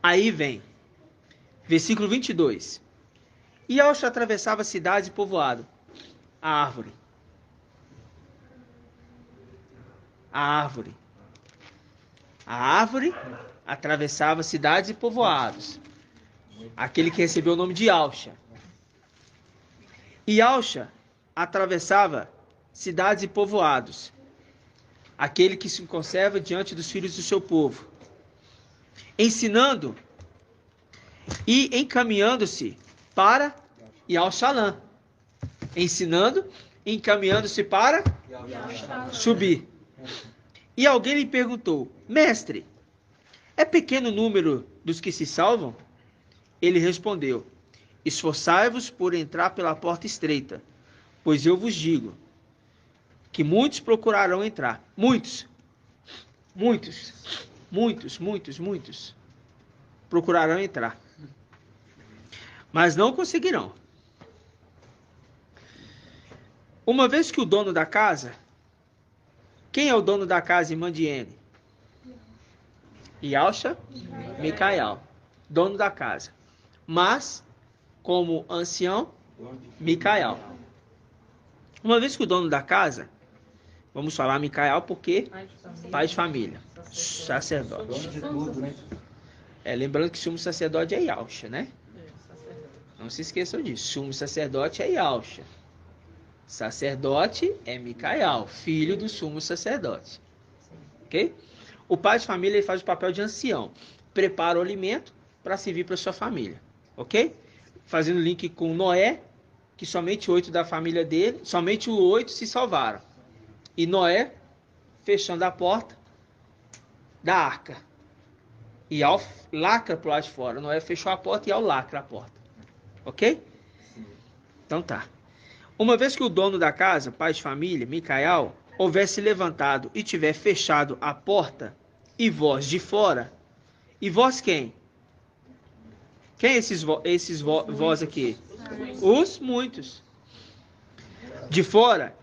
Aí vem, versículo 22. E Ial atravessava cidades e povoado. A árvore. A árvore. A árvore atravessava cidades e povoados. Aquele que recebeu o nome de Alcha. E Alcha atravessava cidades e povoados. Aquele que se conserva diante dos filhos do seu povo. Ensinando e encaminhando-se para Ial-Shalã. Ensinando e encaminhando-se para subir. E alguém lhe perguntou, mestre, é pequeno o número dos que se salvam? Ele respondeu, esforçai-vos por entrar pela porta estreita, pois eu vos digo que muitos procurarão entrar. Muitos procurarão entrar, mas não conseguirão. Uma vez que o dono da casa, quem é o dono da casa em Mandiene? Ialcha, Micael, dono da casa. Mas, como ancião, Micael. Uma vez que o dono da casa, vamos falar Micael porque pai de família, sacerdote. Lembrando que sumo sacerdote é Ialcha, né? Não se esqueçam disso. Sumo sacerdote é Ialcha. Sacerdote é Micael, filho do sumo sacerdote. Ok? O pai de família ele faz o papel de ancião. Prepara o alimento para servir para sua família. Ok? Fazendo link com Noé, que somente 8 da família dele, somente 8 se salvaram. E Noé, fechando a porta da arca. E ao lacra para o lado de fora. Noé fechou a porta e ao lacra a porta. Ok? Então tá. Uma vez que o dono da casa, pai de família, Micael, houvesse levantado e tiver fechado a porta, e vós de fora, E vós quem? Quem é esses vós aqui? Os muitos. De fora,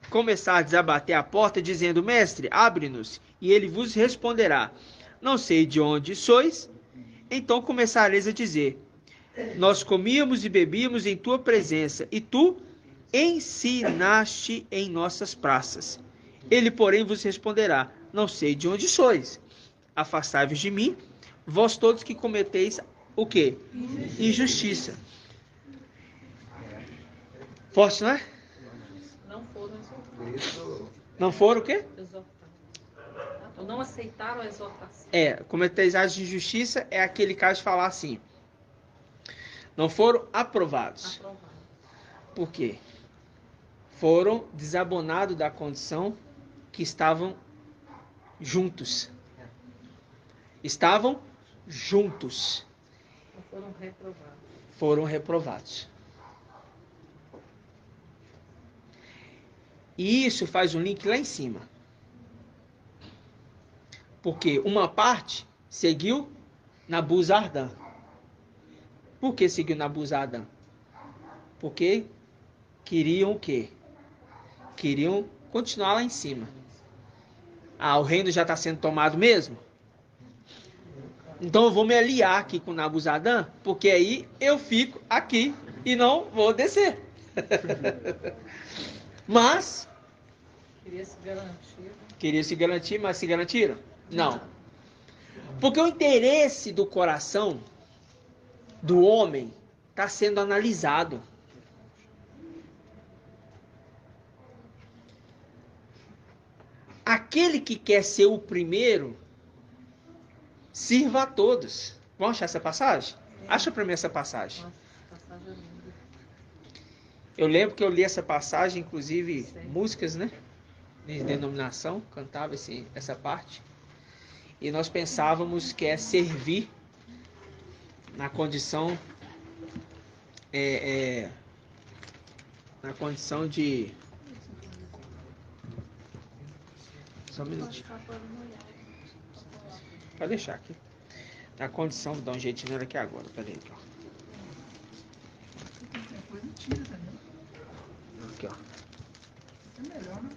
começardes a bater a porta, dizendo, mestre, abre-nos, e ele vos responderá, não sei de onde sois. Então começareis a dizer, nós comíamos e bebíamos em tua presença, e tu ensinaste em nossas praças. Ele, porém, vos responderá, não sei de onde sois. Afastai-vos de mim, vós todos que cometeis o quê? Injustiça. Forte, não é? Não foram exortados. Não foram o quê? Ou não aceitaram a exortação. Cometeis atos de injustiça é aquele caso de falar assim. Não foram aprovados. Por quê? Foram desabonados da condição que estavam juntos. Estavam juntos. Não foram reprovados. Foram reprovados. E isso faz um link lá em cima. Porque uma parte seguiu Nabuzardan. Por que seguiu Nabuzardan? Porque queriam o quê? Queriam continuar lá em cima. O reino já está sendo tomado mesmo? Então eu vou me aliar aqui com Nabuzardan, porque aí eu fico aqui e não vou descer. Mas queria se garantir, mas se garantiram? Não. Porque o interesse do coração do homem está sendo analisado. Aquele que quer ser o primeiro, sirva a todos. Vamos achar essa passagem? Acha para mim essa passagem. Eu lembro que eu li essa passagem, inclusive músicas, né? De denominação, cantava essa parte. E nós pensávamos que é servir na condição na condição de... Só um minutinho. Pode deixar aqui. Na condição, vou dar um jeitinho nela aqui agora. Peraí, aqui, ó. Aqui, ó. É melhor, né?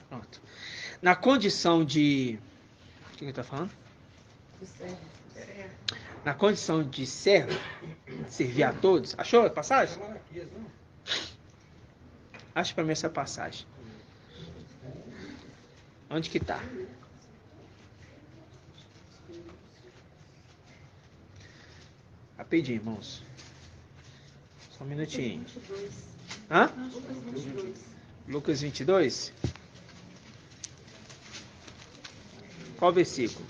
Pronto. Na condição de... O que ele está falando? Na condição de servo, servir a todos. Achou a passagem? Acha para mim essa passagem. Onde que está? Rapidinho, irmãos. Só um minutinho. Hã? Lucas 22. Qual versículo?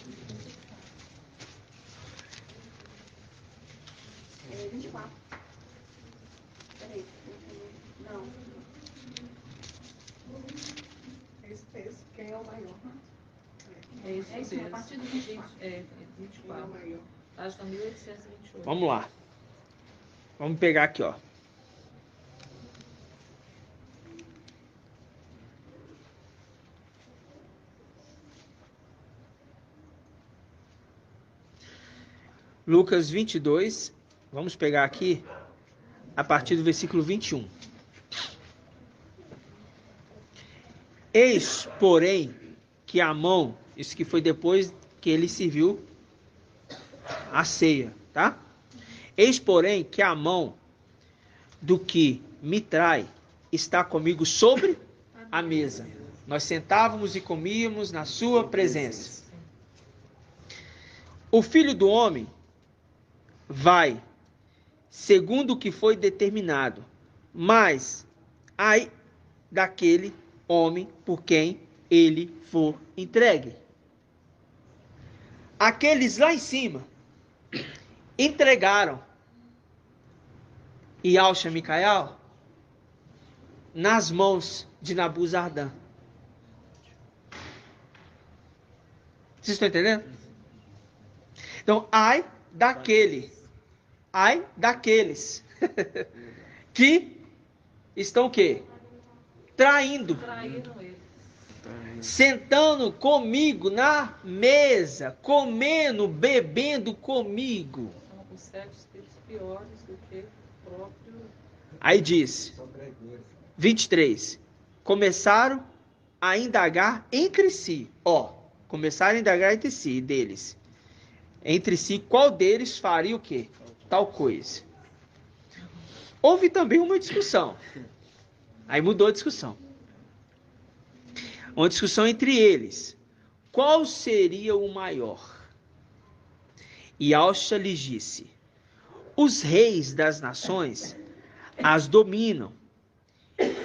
24. Peraí. Não. Esse, quem é o maior? É isso É isso, a mesmo. partir do 24. 24. Página 1828. Vamos lá. Vamos pegar aqui, ó. Lucas 22, vamos pegar aqui a partir do versículo 21. Eis, porém, que a mão, isso que foi depois que ele serviu a ceia, tá? Eis, porém, que a mão do que me trai está comigo sobre a mesa. Nós sentávamos e comíamos na sua presença. O Filho do Homem vai, segundo o que foi determinado, mas ai daquele homem por quem ele for entregue. Aqueles lá em cima entregaram Yalcha Micael nas mãos de Nabuzardan. Vocês estão entendendo? Então, ai daqueles que estão o quê? Traindo. Traíram ele. sentando comigo na mesa, comendo, bebendo comigo. São os 7 espíritos piores do que o próprio. Aí diz, São traidores. 23. Começaram a indagar entre si. Começaram a indagar entre si, deles. Entre si, qual deles faria o quê? Tal coisa. Houve também uma discussão. Aí mudou a discussão. Uma discussão entre eles. Qual seria o maior? E Alcha lhes disse: os reis das nações as dominam,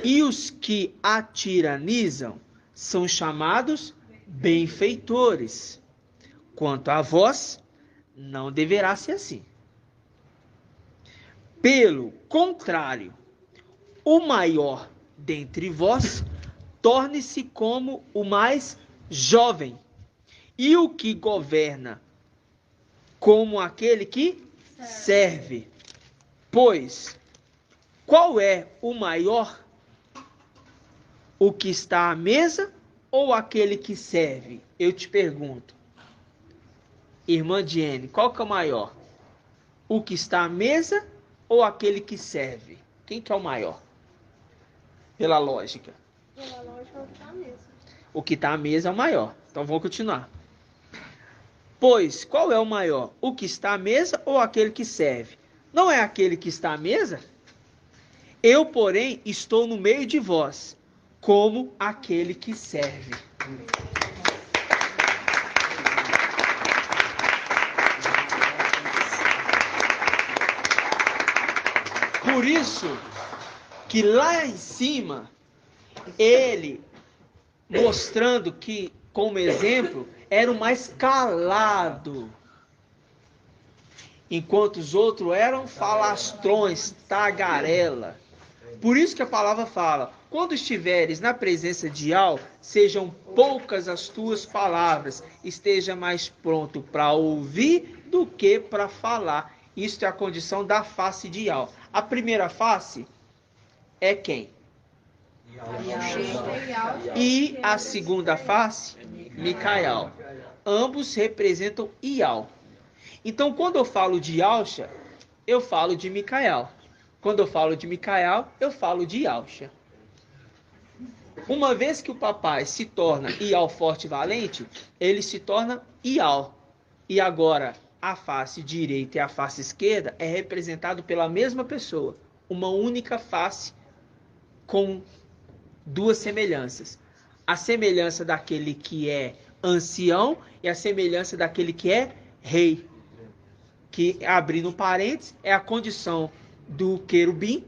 e os que a tiranizam são chamados benfeitores. Quanto a vós, não deverá ser assim. Pelo contrário, o maior dentre vós torne-se como o mais jovem, e o que governa como aquele que serve. Pois, qual é o maior? O que está à mesa ou aquele que serve? Eu te pergunto. Irmã Diene, qual que é o maior? O que está à mesa ou aquele que serve? Quem que é o maior? Pela lógica. Pela lógica, o que tá à mesa. O que está à mesa é o maior. Então vamos continuar. Pois, qual é o maior? O que está à mesa ou aquele que serve? Não é aquele que está à mesa? Eu, porém, estou no meio de vós, como aquele que serve. Por isso que lá em cima, ele, mostrando que, como exemplo, era o mais calado, enquanto os outros eram falastrões, tagarela. Por isso que a palavra fala: quando estiveres na presença de Al, sejam poucas as tuas palavras, esteja mais pronto para ouvir do que para falar. Isto é a condição da face de Al. A primeira face é quem? E a segunda face, Micael. Ambos representam Ial. Então, quando eu falo de Alcha, eu falo de Micael. Quando eu falo de Micael, eu falo de Alcha. Uma vez que o papai se torna Ial forte e valente, ele se torna Ial. E agora, a face direita e a face esquerda é representado pela mesma pessoa. Uma única face com duas semelhanças. A semelhança daquele que é ancião e a semelhança daquele que é rei. Que, abrindo parênteses, é a condição do querubim,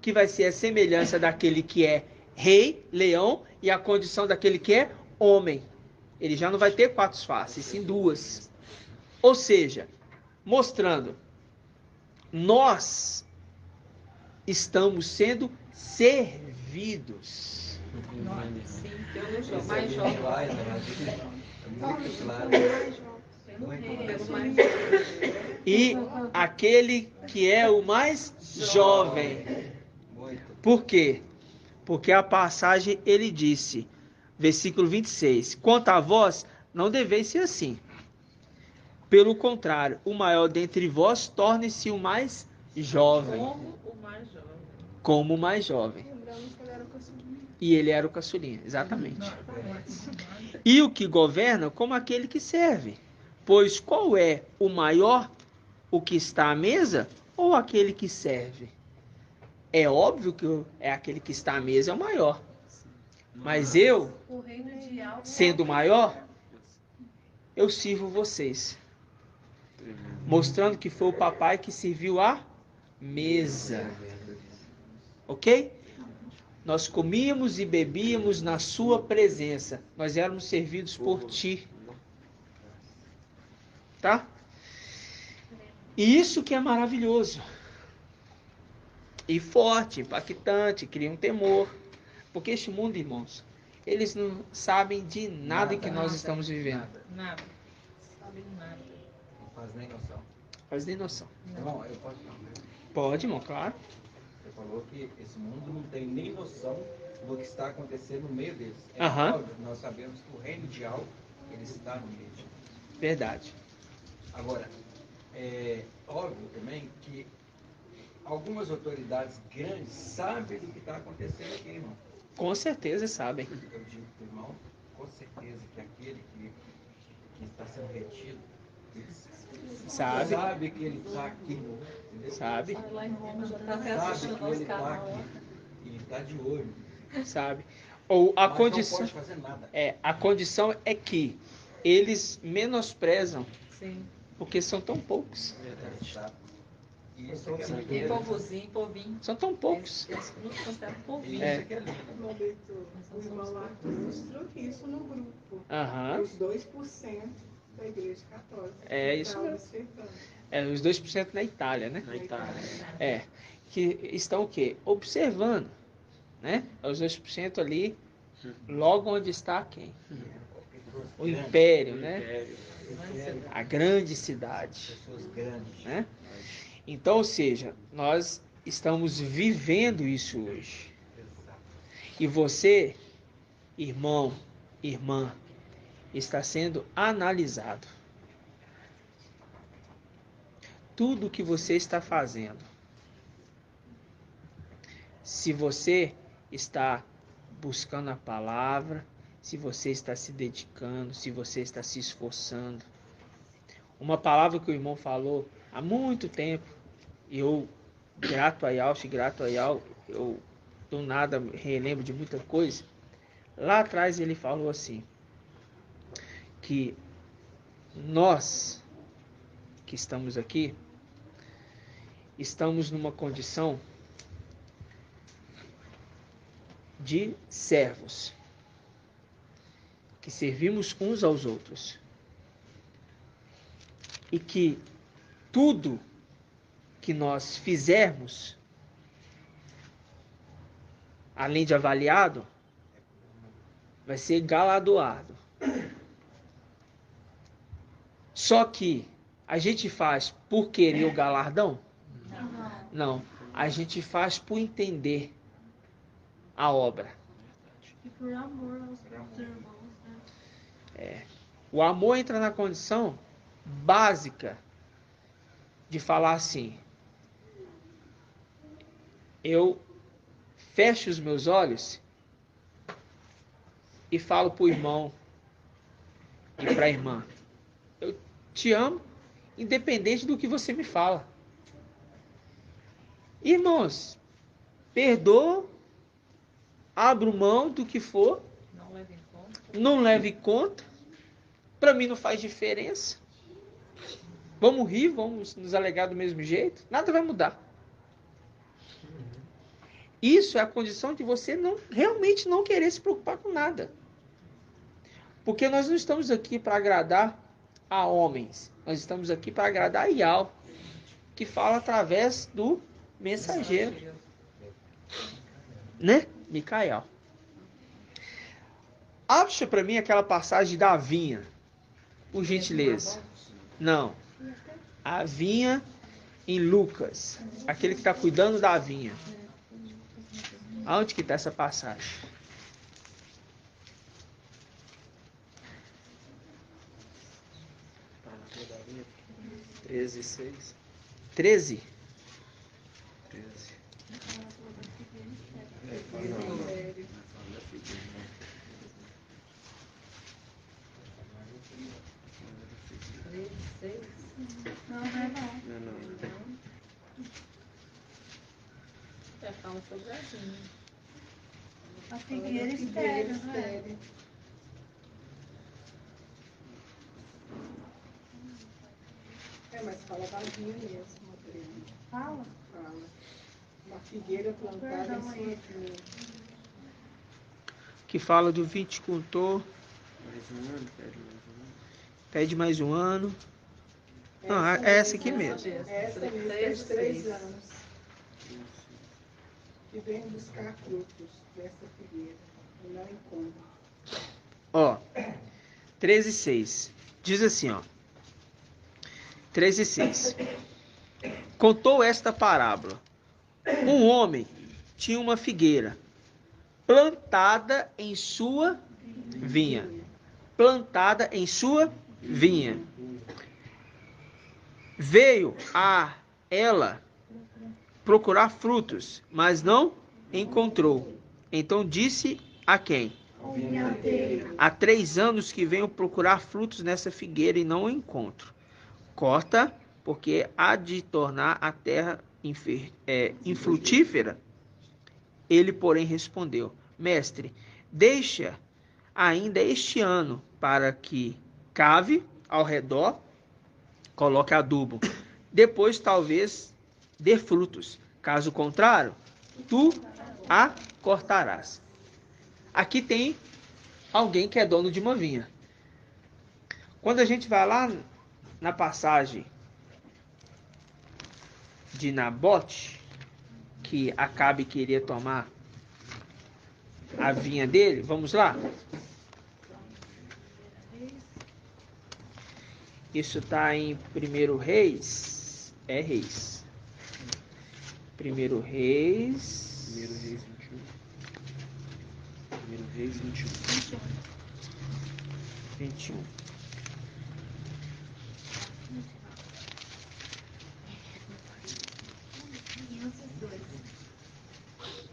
que vai ser a semelhança daquele que é rei, leão, e a condição daquele que é homem. Ele já não vai ter 4 faces, sim 2. Ou seja, mostrando, nós estamos sendo servidos. Sim, pelo mais jovem. Muito claro. Pelo mais jovem. E aquele que é o mais jovem. Muito. Por quê? Porque a passagem ele disse, versículo 26, quanto a vós, não deveis ser assim. Pelo contrário, o maior dentre vós torne-se o mais jovem. Como o mais jovem. Como o mais jovem. Lembrando que ele era o caçulinha. E ele era o caçulinha, exatamente. E o que governa como aquele que serve. Pois qual é o maior, o que está à mesa ou aquele que serve? É óbvio que é aquele que está à mesa é o maior. Mas eu, O reino de Al sendo maior, eu sirvo vocês. Mostrando que foi o papai que serviu a mesa. Ok? Nós comíamos e bebíamos na sua presença. Nós éramos servidos por ti. Tá? E isso que é maravilhoso. E forte, impactante, cria um temor. Porque este mundo, irmãos, eles não sabem de nada que nós estamos vivendo. Nada. Sabe nada. Não faz nem noção. Faz nem noção. Irmão, eu posso falar. Pode, irmão, claro. Você falou que esse mundo não tem nem noção do que está acontecendo no meio deles. É Aham. óbvio, nós sabemos que o reino de algo, ele está no meio de nós. Verdade. Agora, é óbvio também que algumas autoridades grandes sabem do que está acontecendo aqui, irmão. Com certeza sabem. Eu digo para o irmão, com certeza que aquele que está sendo retido, Sabe. que ele está aqui, entendeu? Sabe. Lá em Roma já está Sabe assistindo que aos ele está canal. aqui e está de olho. Sabe. Ou a Mas condição. não pode fazer nada. A condição é que eles menosprezam Sim. porque são tão poucos. Sabe? E isso que é E lindo. povozinho, povinho. São tão poucos. Eles nos consideram povinho. Isso É. que é lindo. O irmão Arthur mostrou isso no grupo. Aham. Os 2% da Igreja Católica. É que isso tá mesmo. observando. Os 2% na Itália, né? Na Itália. Que estão o quê? Observando, né? Os 2% ali, logo onde está quem? O Império, né? A grande cidade, Pessoas grandes. né? Então, ou seja, nós estamos vivendo isso hoje. E você, irmão, irmã, está sendo analisado. Tudo que você está fazendo. Se você está buscando a palavra, se você está se dedicando, se você está se esforçando. Uma palavra que o irmão falou há muito tempo, e eu, grato a Yauch, eu do nada relembro de muita coisa. Lá atrás ele falou assim, que nós que estamos aqui, estamos numa condição de servos, que servimos uns aos outros, e que tudo que nós fizermos, além de avaliado, vai ser galardoado. Só que a gente faz por querer o galardão? Não. A gente faz por entender a obra. E por amor aos próprios irmãos, né? O amor entra na condição básica de falar assim: eu fecho os meus olhos e falo para o irmão e para a irmã: eu te amo, independente do que você me fala. Irmãos, perdoa, abro mão do que for, Não leva em conta. não leve conta, para mim não faz diferença. Vamos rir, vamos nos alegar do mesmo jeito, nada vai mudar. Isso é a condição de você realmente não querer se preocupar com nada. Porque nós não estamos aqui para agradar a homens, nós estamos aqui para agradar a Yau, que fala através do mensageiro, né? Micael. Acha para mim aquela passagem da vinha, por gentileza. Não. A vinha em Lucas, aquele que está cuidando da vinha. Aonde que está essa passagem? Tá na pedaria. 13:6. 13? 13. Não, não. Não. Fala sobre a vinha. A figueira estéreo, não é? Mas fala da vinha mesmo, Adriana. Fala? Fala. Uma figueira plantada em sua vinha. Que fala do viticultor, Mais um ano, pede mais um ano. Não, é essa aqui mesmo. Essa mesmo, faz 3 anos. Que vem buscar frutos dessa figueira. E não encontra. Ó, 13:6. Diz assim, ó. 13:6. Contou esta parábola. Um homem tinha uma figueira plantada em sua vinha. Plantada em sua vinha. Veio a ela procurar frutos, mas não encontrou. Então disse a quem? Há 3 anos que venho procurar frutos nessa figueira e não encontro. Corta, porque há de tornar a terra infrutífera. Ele, porém, respondeu: Mestre, deixa ainda este ano para que cave ao redor, coloque adubo. Depois, talvez, dê frutos. Caso contrário, tu a cortarás. Aqui tem alguém que é dono de uma vinha. Quando a gente vai lá na passagem de Nabote, que Acabe queria tomar a vinha dele, vamos lá? Isso está em 1 Reis. É Reis. 1 Reis. 1 Reis 21. 21.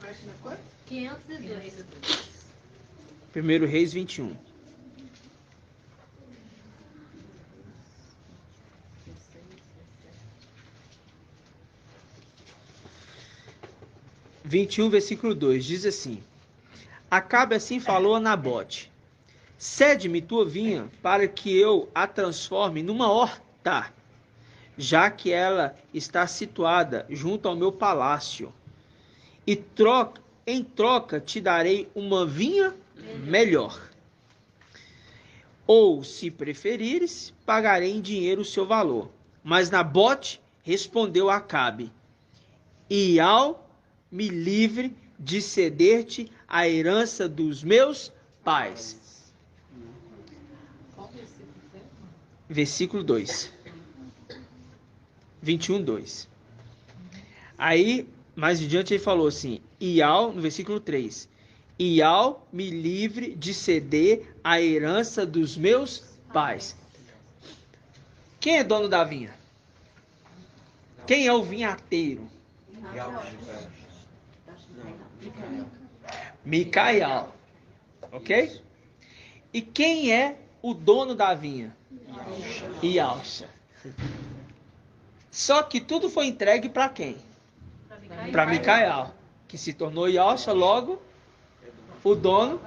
Página quanto? 502. 1 Reis 21. Versículo 2, diz assim: Acabe assim falou a Nabote: Cede-me tua vinha para que eu a transforme numa horta, já que ela está situada junto ao meu palácio. E em troca te darei uma vinha melhor. Ou, se preferires, pagarei em dinheiro o seu valor. Mas Nabote respondeu a Acabe: Ial me livre de ceder-te a herança dos meus pais. Versículo 2. 21, 2. Aí, mais adiante, ele falou assim: Ial, no versículo 3. Ial me livre de ceder a herança dos meus pais. Quem é dono da vinha? Quem é o vinhateiro? Micael. Ok? E quem é o dono da vinha? Ialcha. Só que tudo foi entregue para quem? Para Micael, que se tornou Ialcha, logo o dono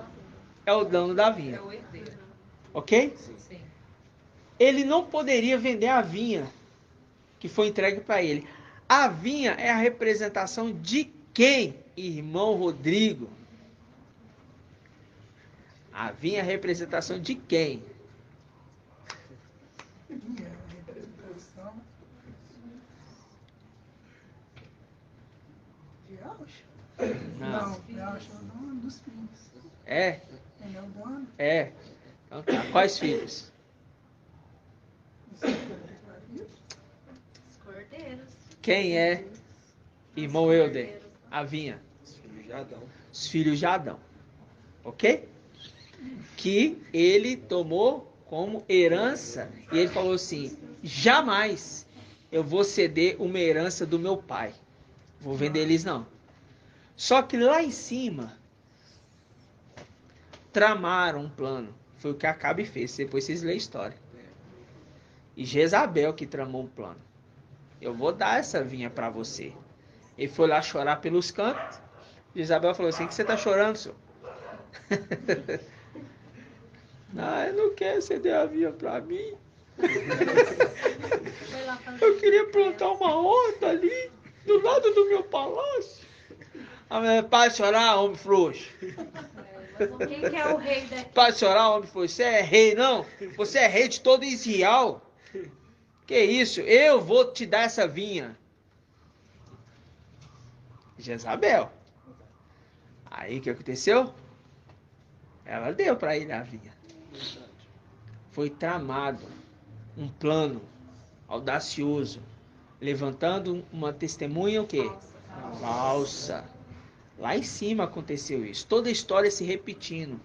é o dono da vinha. É o herdeiro. Ok? Sim. Ele não poderia vender a vinha que foi entregue para ele. A vinha é a representação de quem, irmão Rodrigo? A vinha é a representação de quem? Representação de Alcha? Não, de Alcha é o dono dos filhos. É? Ele é o dono. É. Então tá. Quais filhos? Os cordeiros. Quem é irmão Euder? A vinha. Os filhos de Adão. Ok? Que ele tomou como herança. E ele falou assim: jamais eu vou ceder uma herança do meu pai. Vou vender eles não. Só que lá em cima tramaram um plano. Foi o que Acabe fez. Depois vocês lêem a história. E Jezabel que tramou um plano. Eu vou dar essa vinha para você. Ele foi lá chorar pelos cantos. Jezabel falou assim: o que você está chorando, senhor? Não, eu não quero ceder a vinha para mim. Eu queria plantar uma horta ali, do lado do meu palácio. A mulher: para de chorar, homem frouxo. Quem que é o rei daqui? Para de chorar, homem frouxo. Você é rei, não? Você é rei de todo Israel. Que isso? Eu vou te dar essa vinha. Jezabel. Aí o que aconteceu? Ela deu para ele a vinha. Foi tramado um plano audacioso, levantando uma testemunha o quê? Falsa. Lá em cima aconteceu isso. Toda a história se repetindo.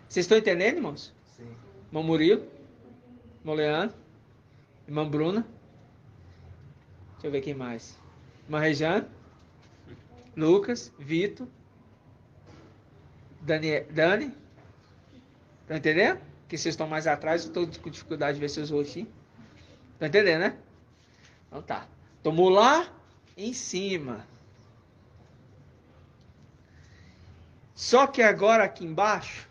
Vocês estão entendendo, irmãos? Sim. Irmão Murilo? Irmão Leandro? Irmã Bruna? Deixa eu ver quem mais. Irmã Rejane? Lucas? Vitor? Dani? Tá entendendo? Que vocês estão mais atrás, eu estou com dificuldade de ver seus rostinhos. Tá entendendo, né? Então tá. Tomou lá em cima. Só que agora aqui embaixo,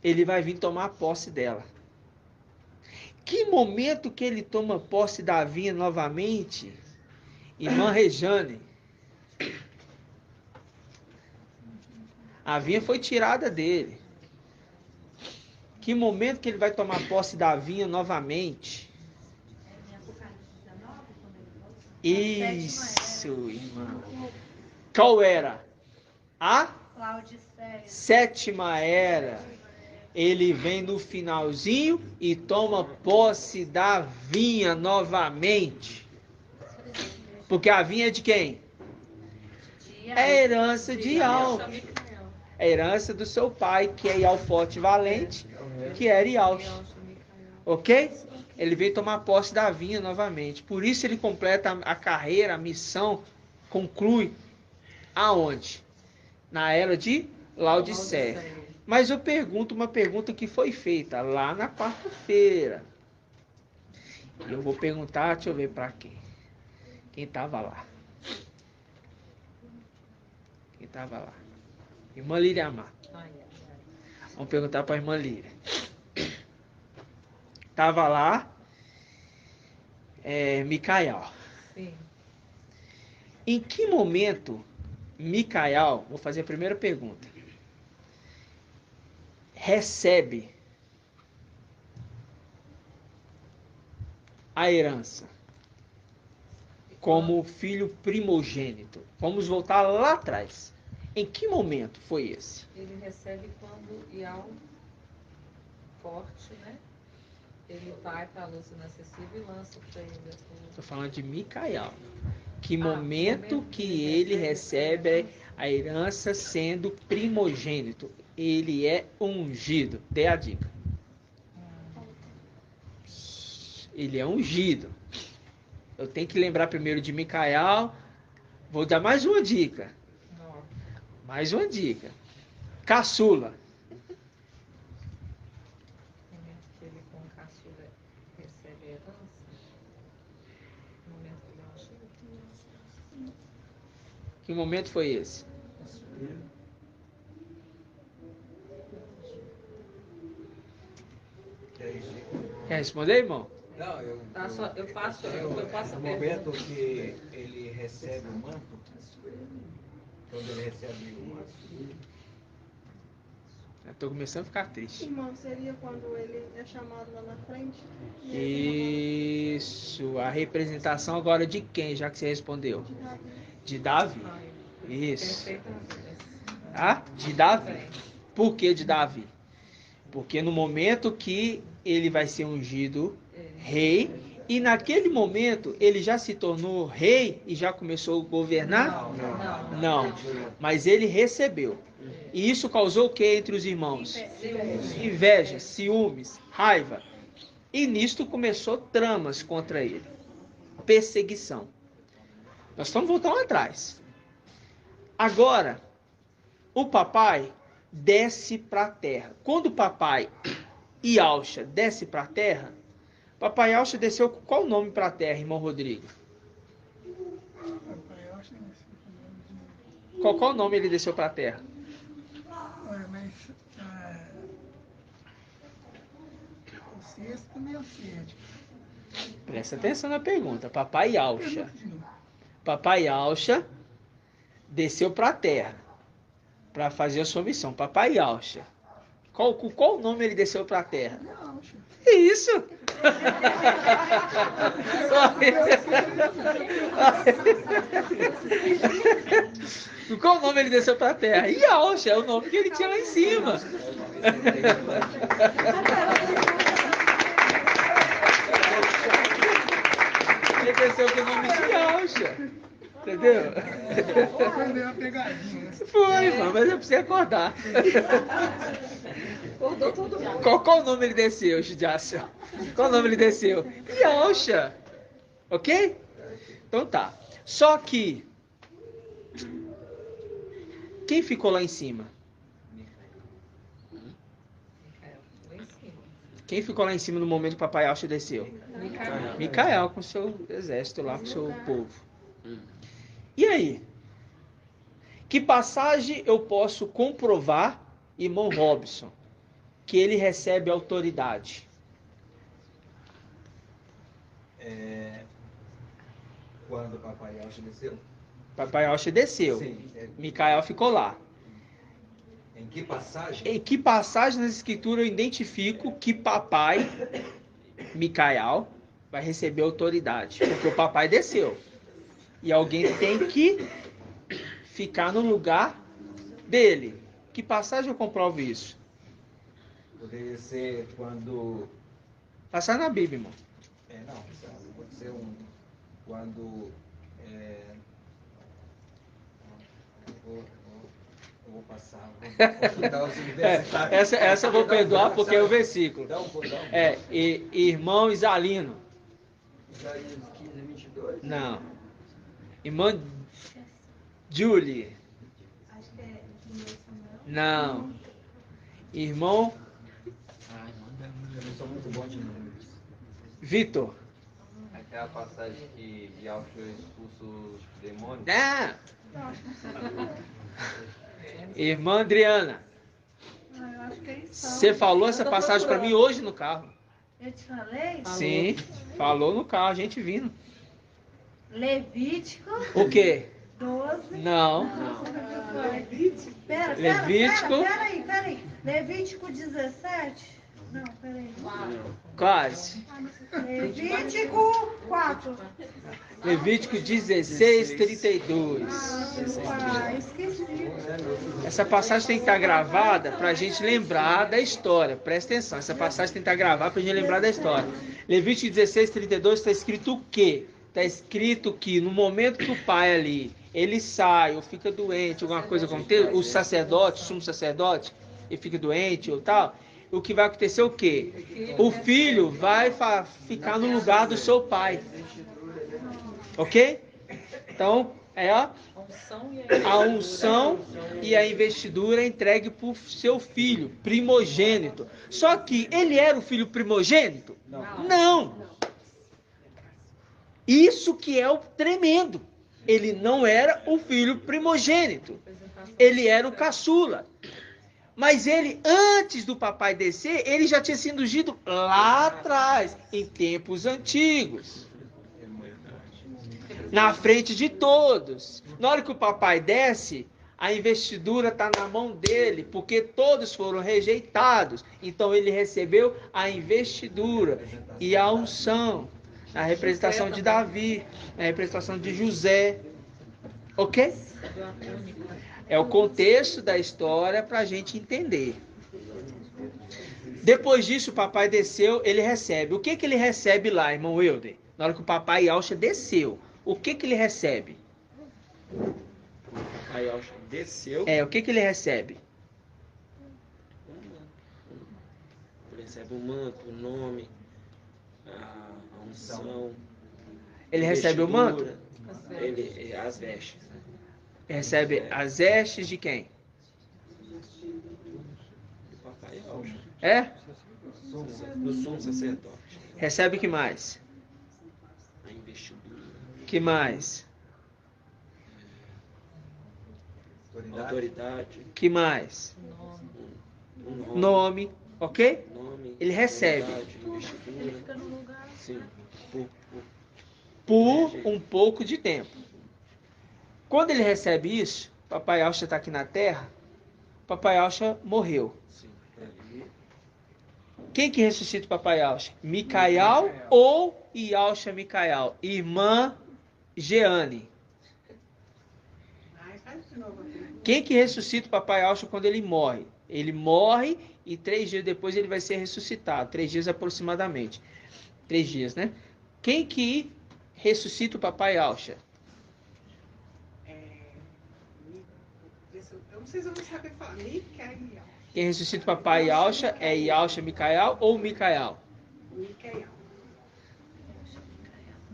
ele vai vir tomar posse dela. Que momento que ele toma posse da vinha novamente? Irmã Rejane. A vinha foi tirada dele. Que momento que ele vai tomar posse da vinha novamente? Isso, irmã. Qual era? A sétima era. Ele vem no finalzinho e toma posse da vinha novamente. Porque a vinha é de quem? É a herança de Ial. É a herança do seu pai, que é Ial forte e valente, que era Ial. Ok? Ele veio tomar posse da vinha novamente. Por isso ele completa a carreira, a missão, conclui aonde? Na era de Laodiceia. Mas eu pergunto uma pergunta que foi feita lá na quarta-feira. Eu vou perguntar, deixa eu ver para quem. Quem estava lá? Quem estava lá? Irmã Líria Amar. Vamos perguntar para a irmã Líria. Estava lá Micael. Sim. Em que momento Micael, vou fazer a primeira pergunta, recebe a herança como filho primogênito? Vamos voltar lá atrás. Em que momento foi esse? Ele recebe quando Ial forte, né? Ele vai para a luz inacessível e lança para ele. Estou falando de Micael. Que momento que ele recebe a herança sendo primogênito? Ele é ungido. Dê a dica. Ele é ungido. Eu tenho que lembrar primeiro de Micael. Vou dar mais uma dica. Mais uma dica. Caçula. Ele com caçula recebe herança. No momento que ele acha. Que momento foi esse? Quer responder, irmão? Não, eu passo a no momento que ele recebe o manto, quando ele recebe o manto. Estou começando a ficar triste. Irmão, seria quando ele é chamado lá na frente? Isso. A representação agora de quem, já que você respondeu? De Davi. Isso. Ah, de Davi. Por que de Davi? Porque no momento que ele vai ser ungido rei, e naquele momento ele já se tornou rei e já começou a governar? Não. Mas ele recebeu. E isso causou o que entre os irmãos? Inveja, ciúmes, raiva. E nisto começou tramas contra ele. Perseguição. Nós estamos voltando lá atrás. Agora, o papai desce para a terra. Quando o papai Ialcha desce para a terra, papai Ialcha desceu com qual nome para a terra, irmão Rodrigo? Qual nome ele desceu para a terra? Olha, mas o sexto nem o sétimo. Presta atenção na pergunta. Papai Ialcha. Papai Ialcha desceu para a terra para fazer a sua missão. Papai Ialcha. Qual nome ele desceu para a terra? Isso! Qual nome ele desceu para a terra? Ialcha, é o nome que ele tinha lá em cima. Ele desceu com o nome de Ialcha. Entendeu? Foi meio uma pegadinha, né? Foi, mano, mas eu precisei acordar. Acordou todo mundo. Qual o nome ele desceu, Judiação? Qual o nome ele desceu? Yalcha. Ok? Então tá. Só que quem ficou lá em cima? Lá em cima. Quem ficou lá em cima no momento que o papai Yalcha desceu? Micael. Micael com seu exército lá, com seu povo. E aí? Que passagem eu posso comprovar, irmão Robson, que ele recebe autoridade? Quando o papai Yalcha desceu? Papai Yalcha desceu. Sim. Micael ficou lá. Em que passagem? Em que passagem na escritura eu identifico que papai Micael vai receber autoridade? Porque o papai desceu. E alguém tem que ficar no lugar dele. Que passagem eu comprovo isso? Poderia ser quando... Passar na Bíblia, irmão. Não, pode ser quando... Eu vou passar. Vou dar os universitários. Essa eu vou perdoar porque é o versículo. Dá um pouco. Irmão Isalino. Isaías 15, 22. Não. Irmã Julie. Acho que é Não. Irmão Eu não sou muito bom de números. Vitor. Aquela passagem que Yalcha expulsa os demônios. Ah. Irmã Adriana. eu acho que é isso. Você falou essa passagem para mim hoje no carro. Eu te falei? Sim, falou no carro, a gente vindo. Levítico O quê? 12. Não. Pera, Levítico. Peraí. Levítico 17? Não, peraí. Quase. Levítico 4. Levítico 16, 32. Esqueci. Essa passagem tem que estar gravada para a gente lembrar da história. Presta atenção, essa passagem tem que estar gravada para a gente lembrar da história. Levítico 16, 32 está escrito o quê? Está escrito que no momento que o pai ali, ele sai ou fica doente, alguma coisa acontece, o sacerdote, o sumo sacerdote, ele fica doente ou tal, o que vai acontecer é o quê? O filho vai ficar no lugar do seu pai. Ok? Então, a unção e a investidura é entregue por seu filho, primogênito. Só que ele era o filho primogênito? Não. Isso que é o tremendo. Ele não era o filho primogênito. Ele era o caçula. Mas ele, antes do papai descer, ele já tinha sido ungido lá atrás, em tempos antigos. Na frente de todos. Na hora que o papai desce, a investidura está na mão dele, porque todos foram rejeitados. Então ele recebeu a investidura e a unção. A representação de Davi, a representação de José. Ok? É o contexto da história para a gente entender. Depois disso, o papai desceu, ele recebe. O que ele recebe lá, irmão Wilder? Na hora que o papai Yalcha desceu, o que ele recebe? Aí Yalcha desceu. O que ele recebe? Ele recebe o manto, o nome, a unção. Ele recebe o manto? As vestes. Né? Ele recebe as vestes de quem? Do papai Yalcha. É? Do sumo sacerdote. Recebe o que mais? A investidura. Que mais? Autoridade. Que mais? Um Nome, ok? nome. Ele recebe. Investidura. Ele fica no lugar. Sim. Por um pouco de tempo. Quando ele recebe isso, papai Yalcha está aqui na terra, papai Yalcha morreu. Sim. Quem que ressuscita o papai Yalcha? Micael ou Yalcha Micael? Irmã Jeane. Quem que ressuscita o papai Yalcha quando ele morre? Ele morre e 3 dias depois ele vai ser ressuscitado. 3 dias aproximadamente. 3 dias, né? Quem que ressuscita o papai Yalcha? Vocês vão saber falar. Micael. Quem ressuscita o papai Yalcha é Yalcha Micael ou Micael? Micael.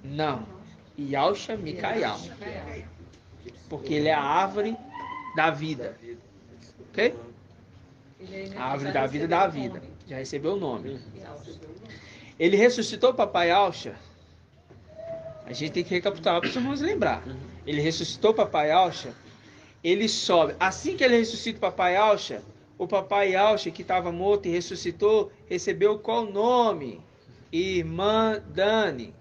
Não. Yalcha Micael. Porque ele é a árvore da vida. Ok? A árvore da vida dá a vida. Já recebeu o nome. Ele ressuscitou o papai Yalcha. A gente tem que recapitular para os irmãos lembrar. Ele ressuscitou o papai Yalcha. Ele sobe. Assim que ele ressuscita o papai Yalcha que estava morto e ressuscitou, recebeu qual nome? Irmã Dani.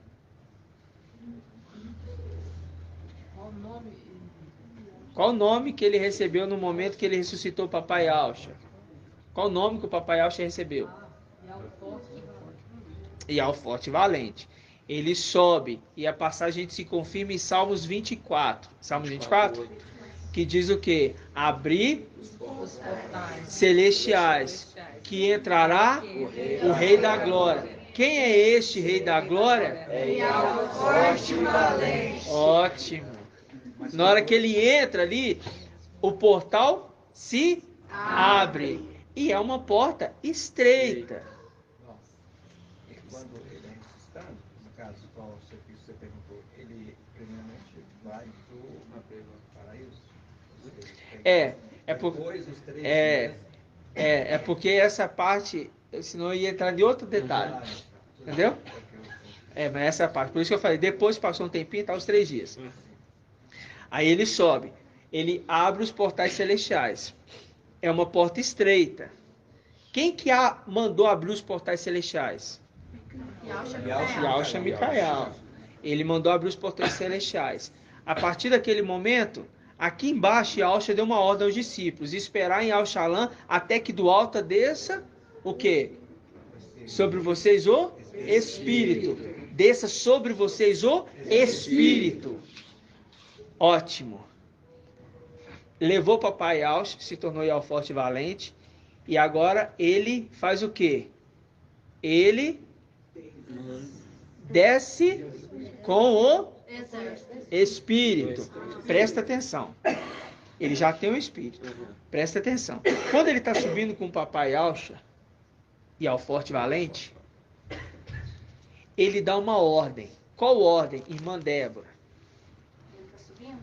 Qual o nome que ele recebeu no momento que ele ressuscitou o papai Yalcha? Qual o nome que o papai Yalcha recebeu? Ial Forte e Valente. Ele sobe, e a passagem se confirma em Salmos 24. Salmos 24? Que diz o quê? Abrir Os portais celestiais, que entrará o Rei da Glória. Quem é este Rei da Glória? Forte e valente. Ótimo. Na hora que ele entra ali, o portal se abre. E é uma porta estreita. E quando ele é ressuscitado, no caso, qual o serviço você perguntou, ele primeiramente vai para o paraíso? Depois os 3 dias. É porque essa parte, senão eu ia entrar em outro detalhe. Entendeu? Mas essa é a parte. Por isso que eu falei, depois passou um tempinho, tá os 3 dias. Aí ele sobe. Ele abre os portais celestiais. É uma porta estreita. Quem que mandou abrir os portais celestiais? Yalcha Micael. Ele mandou abrir os portais celestiais. A partir daquele momento, aqui embaixo, Yalcha deu uma ordem aos discípulos: esperar em Al-Shalom até que do alto desça o quê? Sobre vocês o Espírito. Desça sobre vocês o Espírito. Ótimo. Levou o papai Yalcha, se tornou Ial Forte e Valente. E agora ele faz o quê? Ele desce com o Espírito. Presta atenção. Ele já tem o Espírito. Presta atenção. Quando ele está subindo com o papai Yalcha, Ial Forte e Valente, ele dá uma ordem. Qual ordem, irmã Débora? Ele está subindo?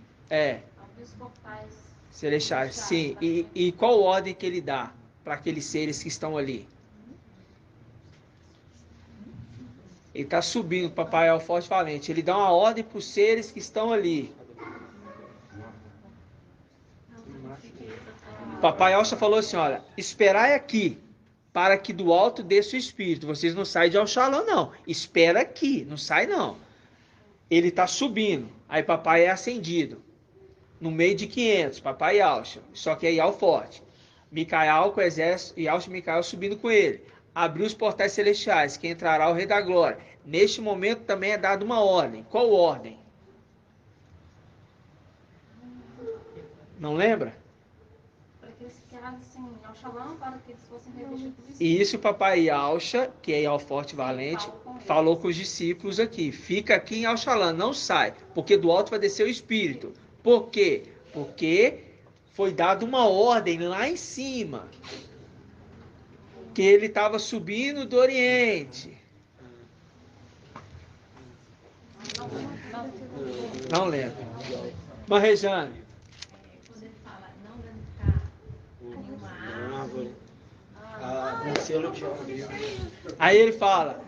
Abrir os portais Celestiais, sim. E qual ordem que ele dá para aqueles seres que estão ali? Ele está subindo, papai Ial Forte e Valente. Ele dá uma ordem para os seres que estão ali. Papai Yalcha falou assim, olha, esperai aqui, para que do alto desça o Espírito. Vocês não saem de Al-Shalom, não. Espera aqui, não sai não. Ele está subindo. Aí papai é ascendido. No meio de 500, papai Yalcha. Só que é Ial Forte. Micael com o exército, Yalcha e Micael subindo com ele. Abriu os portais celestiais, que entrará o Rei da Glória. Neste momento também é dada uma ordem. Qual ordem? Não lembra? para que eles ficassem ao Shalom, para que eles fossem revestidos do Espírito. E isso o papai Yalcha, que é Ial Forte e Valente, falou com os discípulos aqui. Fica aqui em Al-Shalom, não sai, porque do alto vai descer o Espírito. Por quê? Porque foi dada uma ordem lá em cima, que ele estava subindo do Oriente. Não lembro. Mas Rejane, Quando ele fala não danificar nenhuma árvore, aí ele fala,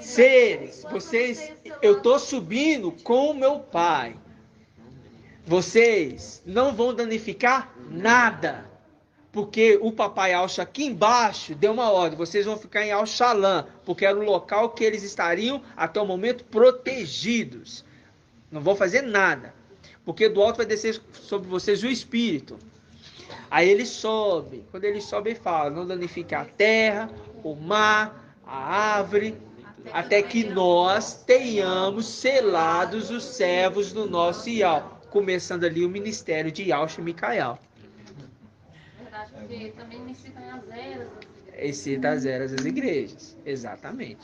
seres, vocês, eu estou subindo com o meu pai. Vocês não vão danificar nada. Porque o papai Yalcha aqui embaixo deu uma ordem. Vocês vão ficar em Al-Shalom, porque era o local que eles estariam até o momento protegidos. Não vão fazer nada. Porque do alto vai descer sobre vocês o Espírito. Aí ele sobe. Quando ele sobe, ele fala, não danificar a terra, o mar, a árvore, até que nós tenhamos selados os servos do nosso Ial. Começando ali o ministério de Yalcha e Micael. Verdade, porque ele também me cita as eras. Ele cita as eras das igrejas. Exatamente.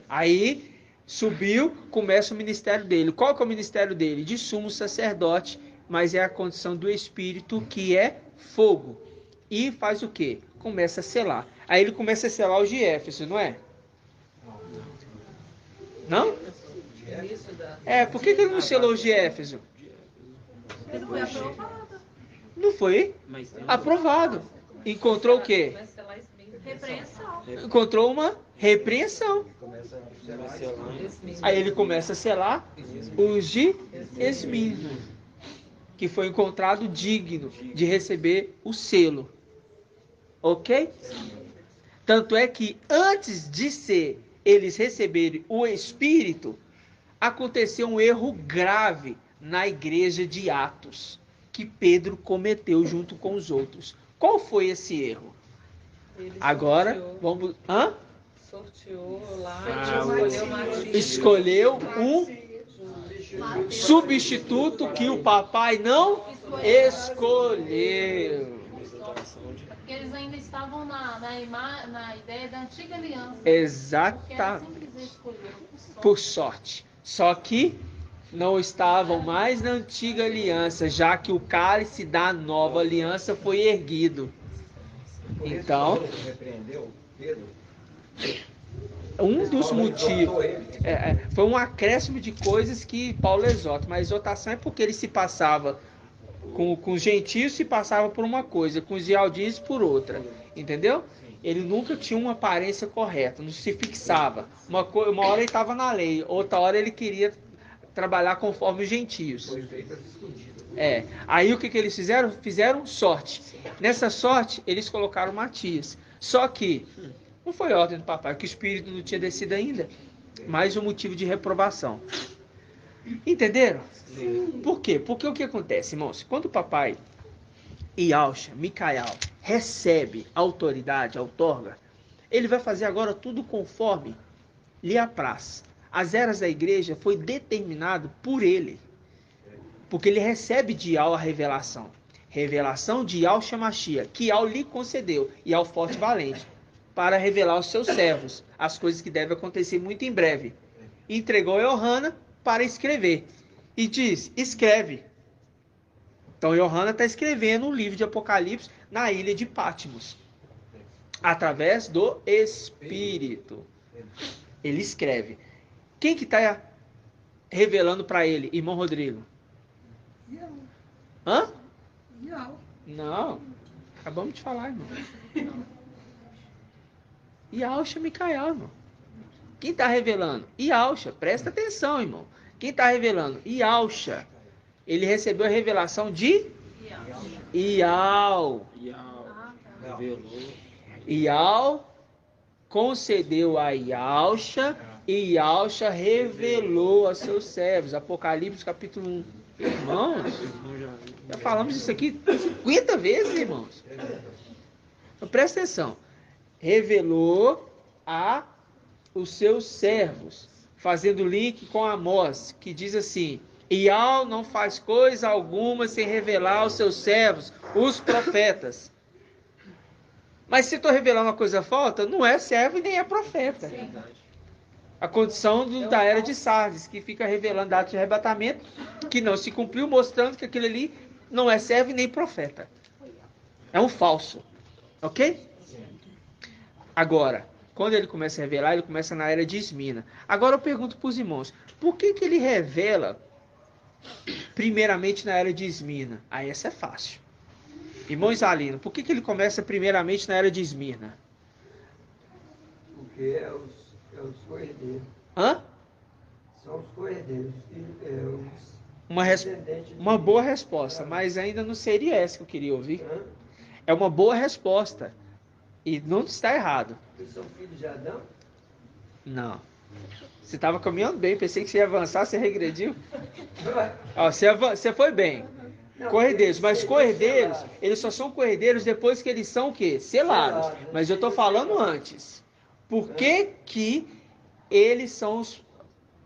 Aí subiu, começa o ministério dele. Qual que é o ministério dele? De sumo sacerdote, mas é a condição do Espírito que é fogo. E faz o quê? Começa a selar. Aí ele começa a selar os de Éfeso, não é? Não? Por que ele não selou os de Éfeso? Ele foi aprovado. Não foi aprovado. Encontrou o quê? Vai selar isso mesmo. Repreensão. Encontrou uma repreensão. Começa a selar. Aí ele começa a selar os de Esmirna, que foi encontrado digno de receber o selo. Ok? Tanto é que antes de eles receberem o Espírito, aconteceu um erro grave na igreja de Atos, que Pedro cometeu junto com os outros. Qual foi esse erro? Ele Agora, sorteou. vamos... Sorteou lá, escolheu Matias. Escolheu um substituto que o papai não escolheu. Porque eles ainda estavam na ideia da antiga aliança. Porque Exatamente. eles simplesmente escolheram Por sorte. Só que não estavam mais na antiga aliança, já que o cálice da nova aliança foi erguido. Então, repreendeu Pedro. um dos motivos foi um acréscimo de coisas que Paulo exorta, mas a exortação é porque ele se passava com os gentios, se passava por uma coisa, com os ialdinhos por outra, entendeu? Ele nunca tinha uma aparência correta, não se fixava. Uma hora ele estava na lei, outra hora ele queria trabalhar conforme os gentios. Foi feito escondido. Aí o que eles fizeram? Fizeram sorte. Nessa sorte, eles colocaram Matias. Só que não foi ordem do papai, que o Espírito não tinha descido ainda. Mais um motivo de reprovação. Entenderam? Por quê? Porque o que acontece, irmãos? Quando o papai Yahshua, Micael, recebe autoridade, outorga, ele vai fazer agora tudo conforme lhe apraz. As eras da igreja foi determinado por ele. Porque ele recebe de Yahweh a revelação. Revelação de Yahshua Mashiach, que Yahweh lhe concedeu, Yahweh forte e valente, para revelar aos seus servos as coisas que devem acontecer muito em breve. Entregou a Yohana para escrever. E diz, escreve. Então Yohana está escrevendo um livro de Apocalipse na ilha de Patmos. Através do Espírito. Ele escreve. Quem que está revelando para ele, irmão Rodrigo? Hã? Não. Acabamos de falar, irmão. Yahshua Micael, irmão. Quem está revelando? Yahshua. Presta atenção, irmão. Quem está revelando? Yahshua. Ele recebeu a revelação de Yahweh. Yahweh concedeu a Yahshua e Yahshua revelou a seus servos. Apocalipse capítulo 1. Irmãos, já falamos isso aqui 50 vezes, irmãos. Então, presta atenção. Revelou a os seus servos, fazendo link com Amós, que diz assim: Yahweh não faz coisa alguma sem revelar aos seus servos, os profetas. Mas se estou revelando uma coisa falta, não é servo e nem é profeta. A condição da era de Sardes, que fica revelando dados de arrebatamento, que não se cumpriu, mostrando que aquilo ali não é servo e nem profeta. É um falso. Ok? Agora, quando ele começa a revelar, ele começa na era de Esmina. Agora eu pergunto para os irmãos, por que ele revela primeiramente na era de Esmina? Aí essa é fácil. Irmão Isalino, por que ele começa primeiramente na era de Esmirna? Porque é os cordeiros. Hã? São os cordeiros. Uma boa resposta, mas ainda não seria essa que eu queria ouvir. É uma boa resposta. E não está errado. Eles são filhos de Adão? Não. Você estava caminhando bem, pensei que você ia avançar, você regrediu. Ó, você foi bem. Cordeiros, mas cordeiros, eles só são cordeiros depois que eles são o quê? Selados. Mas eu estou falando antes. Por que eles são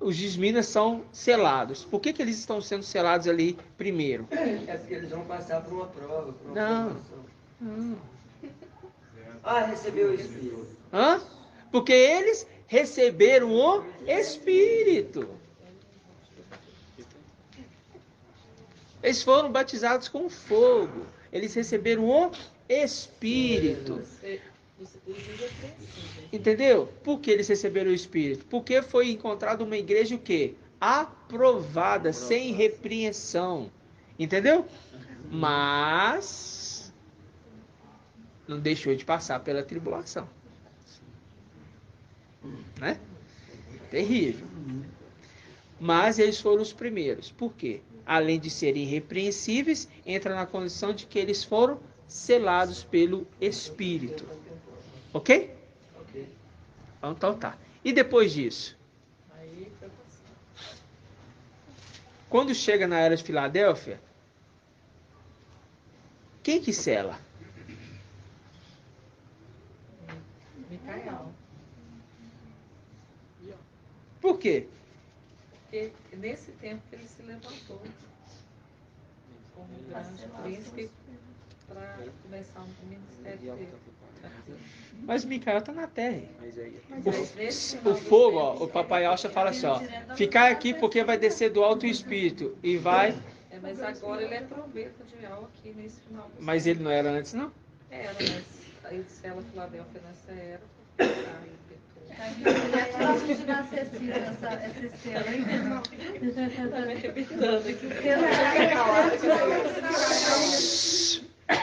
os Esminas são selados? Por que eles estão sendo selados ali primeiro? É porque eles vão passar por uma prova. Por uma Não. Recebeu o Espírito. Hã? Porque eles receberam o Espírito. Eles foram batizados com fogo. Eles receberam o Espírito. Entendeu? Por que eles receberam o Espírito? Porque foi encontrada uma igreja o quê? Aprovada, sem repreensão. Entendeu? Mas não deixou de passar pela tribulação. Né? Terrível. Mas eles foram os primeiros. Por quê? Além de serem irrepreensíveis, entra na condição de que eles foram selados pelo Espírito. Ok? Então tá. E depois disso? Quando chega na era de Filadélfia, quem que sela? Micael. Por quê? Porque nesse tempo que ele se levantou como grande príncipe para começar um ministério dele. Mas Micael está na terra. O O fogo, ó, o papai Alcha fala assim, ó, ficar aqui porque vai descer do alto espírito e vai... Mas agora ele é profeta de algo aqui nesse final. Mas ele não era antes, não? Era, mas ele sela Filadélfia nessa era.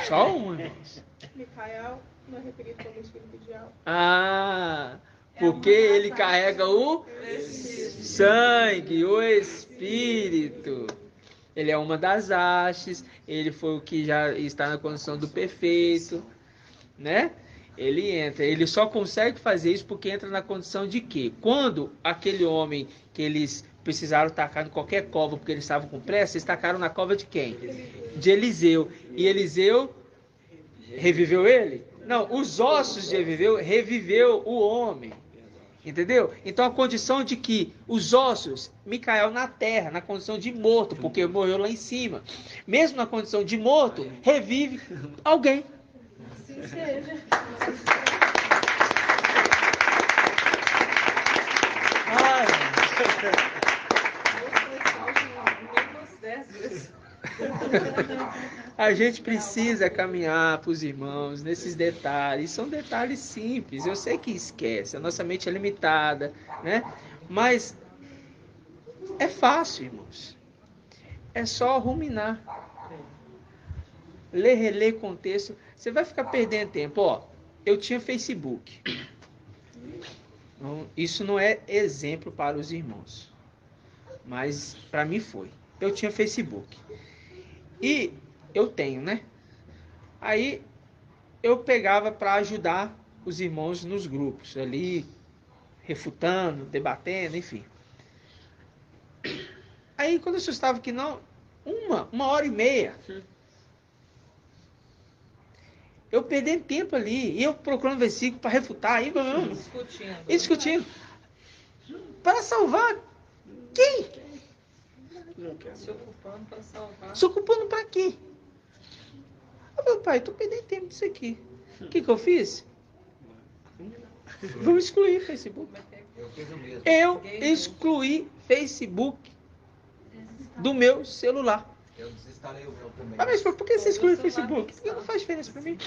Só um, irmãos. Micael não é referido como espírito de alma. Ah, porque ele carrega o sangue, o Espírito. Ele é uma das hastes, ele foi o que já está na condição do perfeito, né? Ele entra, ele só consegue fazer isso porque entra na condição de que, quando aquele homem que eles precisaram tacar em qualquer cova porque eles estavam com pressa, eles tacaram na cova de quem? De Eliseu. E Eliseu reviveu ele? Não, os ossos de Eliseu reviveu o homem. Entendeu? Então a condição de que os ossos, Micael na terra, na condição de morto, porque morreu lá em cima. Mesmo na condição de morto, revive alguém. Assim seja. Ai. A gente precisa caminhar para os irmãos nesses detalhes. São detalhes simples. Eu sei que esquece. A nossa mente é limitada, né? Mas é fácil, irmãos. É só ruminar. Ler, reler contexto. Você vai ficar perdendo tempo. Ó, eu tinha Facebook. Isso não é exemplo para os irmãos. Mas para mim foi. Eu tinha Facebook. E eu tenho, né? Aí eu pegava para ajudar os irmãos nos grupos, ali, refutando, debatendo, enfim. Aí quando eu estava que não, uma hora e meia, eu perdendo tempo ali, e eu procurando versículo para refutar, aí discutindo. Para salvar quem? Se ocupando para salvar. Se ocupando para quê? Meu pai, estou perdendo tempo disso aqui. O que eu fiz? Vamos excluir Facebook. Eu excluí Facebook do meu celular. Eu desinstalei o meu também. Mas por que você excluiu o Facebook? Porque não faz diferença para mim.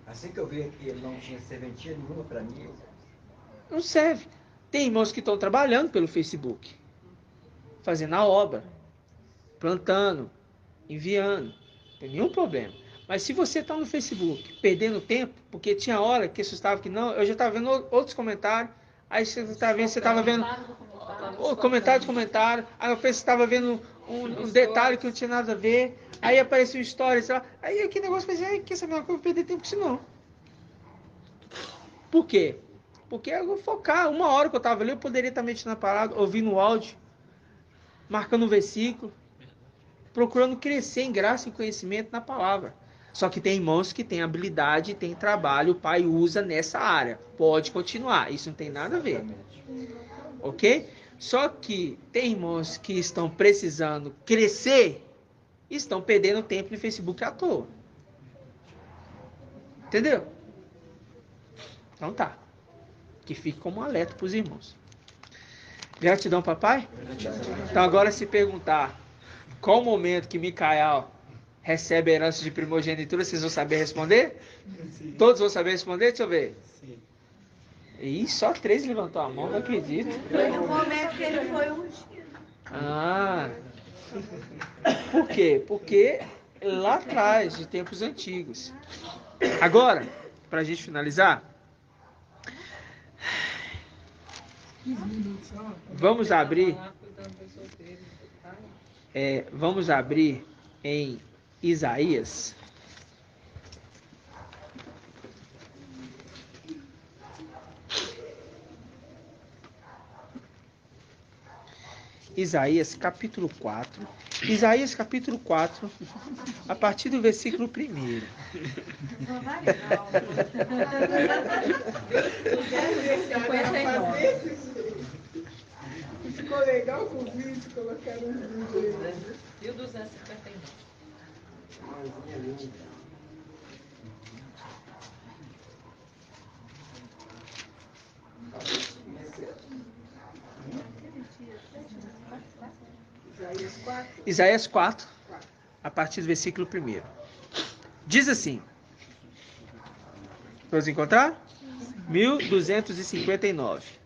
Assim que eu vi que ele não tinha serventia nenhuma para mim, não serve. Tem irmãos que estão trabalhando pelo Facebook, fazendo a obra, plantando, enviando, não tem nenhum problema. Mas se você está no Facebook perdendo tempo, porque tinha hora que você estava que não, eu já estava vendo outros comentários, aí você estava vendo comentário, aí eu pensei que você estava vendo um detalhe que não tinha nada a ver, aí apareceu história, sei lá, aí aquele negócio, mas que essa mesma coisa, perder tempo com isso não. Por quê? Porque eu vou focar, uma hora que eu estava ali, eu poderia estar mexendo na parada, ouvindo o áudio, marcando um versículo, procurando crescer em graça e conhecimento na palavra. Só que tem irmãos que têm habilidade, tem trabalho, o pai usa nessa área. Pode continuar, isso não tem nada a ver. Ok? Só que tem irmãos que estão precisando crescer e estão perdendo tempo no Facebook à toa. Entendeu? Então tá. Que fique como um alerta para os irmãos. Gratidão, papai? Então agora se perguntar qual o momento que Micael recebe a herança de primogenitura, vocês vão saber responder? Sim. Todos vão saber responder? Deixa eu ver. Sim. Ih, só 3 levantou a mão, não acredito. Foi no momento que ele foi ungido. Ah. Por quê? Porque lá atrás, de tempos antigos. Agora, para a gente finalizar, vamos abrir em Isaías. Isaías capítulo 4. Isaías capítulo 4, a partir do versículo 1. Ficou legal com o vídeo, colocaram um vídeo aí. E o 259? Isaías 4, a partir do versículo 1. Diz assim. Vamos encontrar? 1259.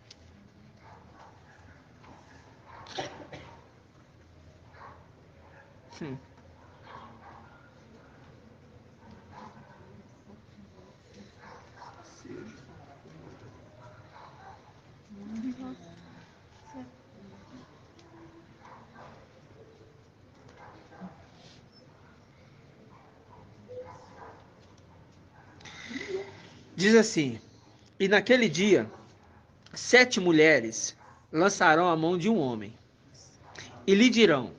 Diz assim: e naquele dia, 7 mulheres lançarão a mão de um homem, e lhe dirão: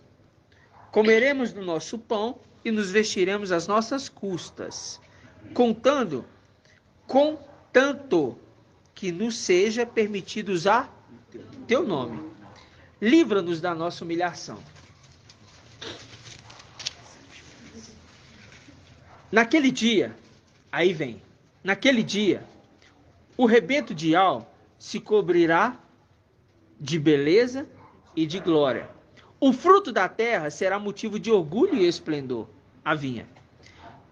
comeremos do nosso pão e nos vestiremos às nossas custas, contanto que nos seja permitido usar teu nome. Livra-nos da nossa humilhação. Naquele dia, aí vem, naquele dia, o rebento de Al se cobrirá de beleza e de glória. O fruto da terra será motivo de orgulho e esplendor, a vinha,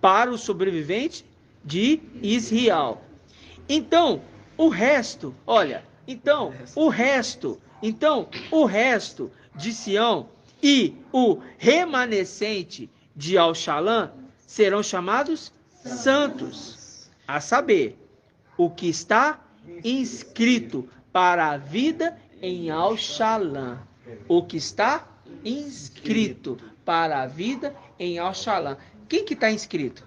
para o sobrevivente de Israel. Então, o resto de Sião e o remanescente de Al-Shalã serão chamados santos, a saber, o que está inscrito para a vida em Al-Shalã. O que está inscrito para a vida em Al-Shalã. Quem que está inscrito?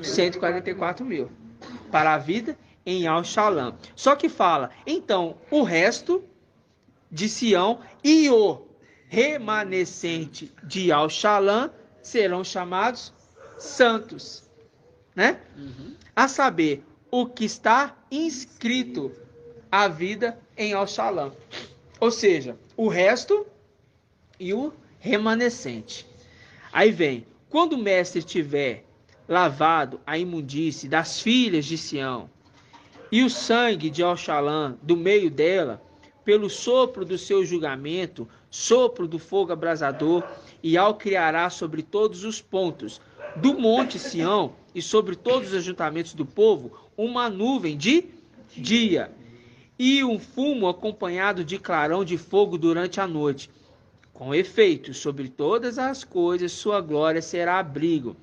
144 mil. Para a vida em Al-Shalã. Só que fala, então, o resto de Sião e o remanescente de Al-Shalã serão chamados santos, né? A saber, o que está inscrito a vida em Al-Shalã. Ou seja, o resto e o remanescente. Aí vem, quando o mestre tiver lavado a imundície das filhas de Sião e o sangue de Al-Shalã do meio dela, pelo sopro do seu julgamento, sopro do fogo abrasador, e Al criará sobre todos os pontos do monte Sião e sobre todos os ajuntamentos do povo uma nuvem de dia e um fumo acompanhado de clarão de fogo durante a noite. Com efeito, sobre todas as coisas sua glória será abrigo,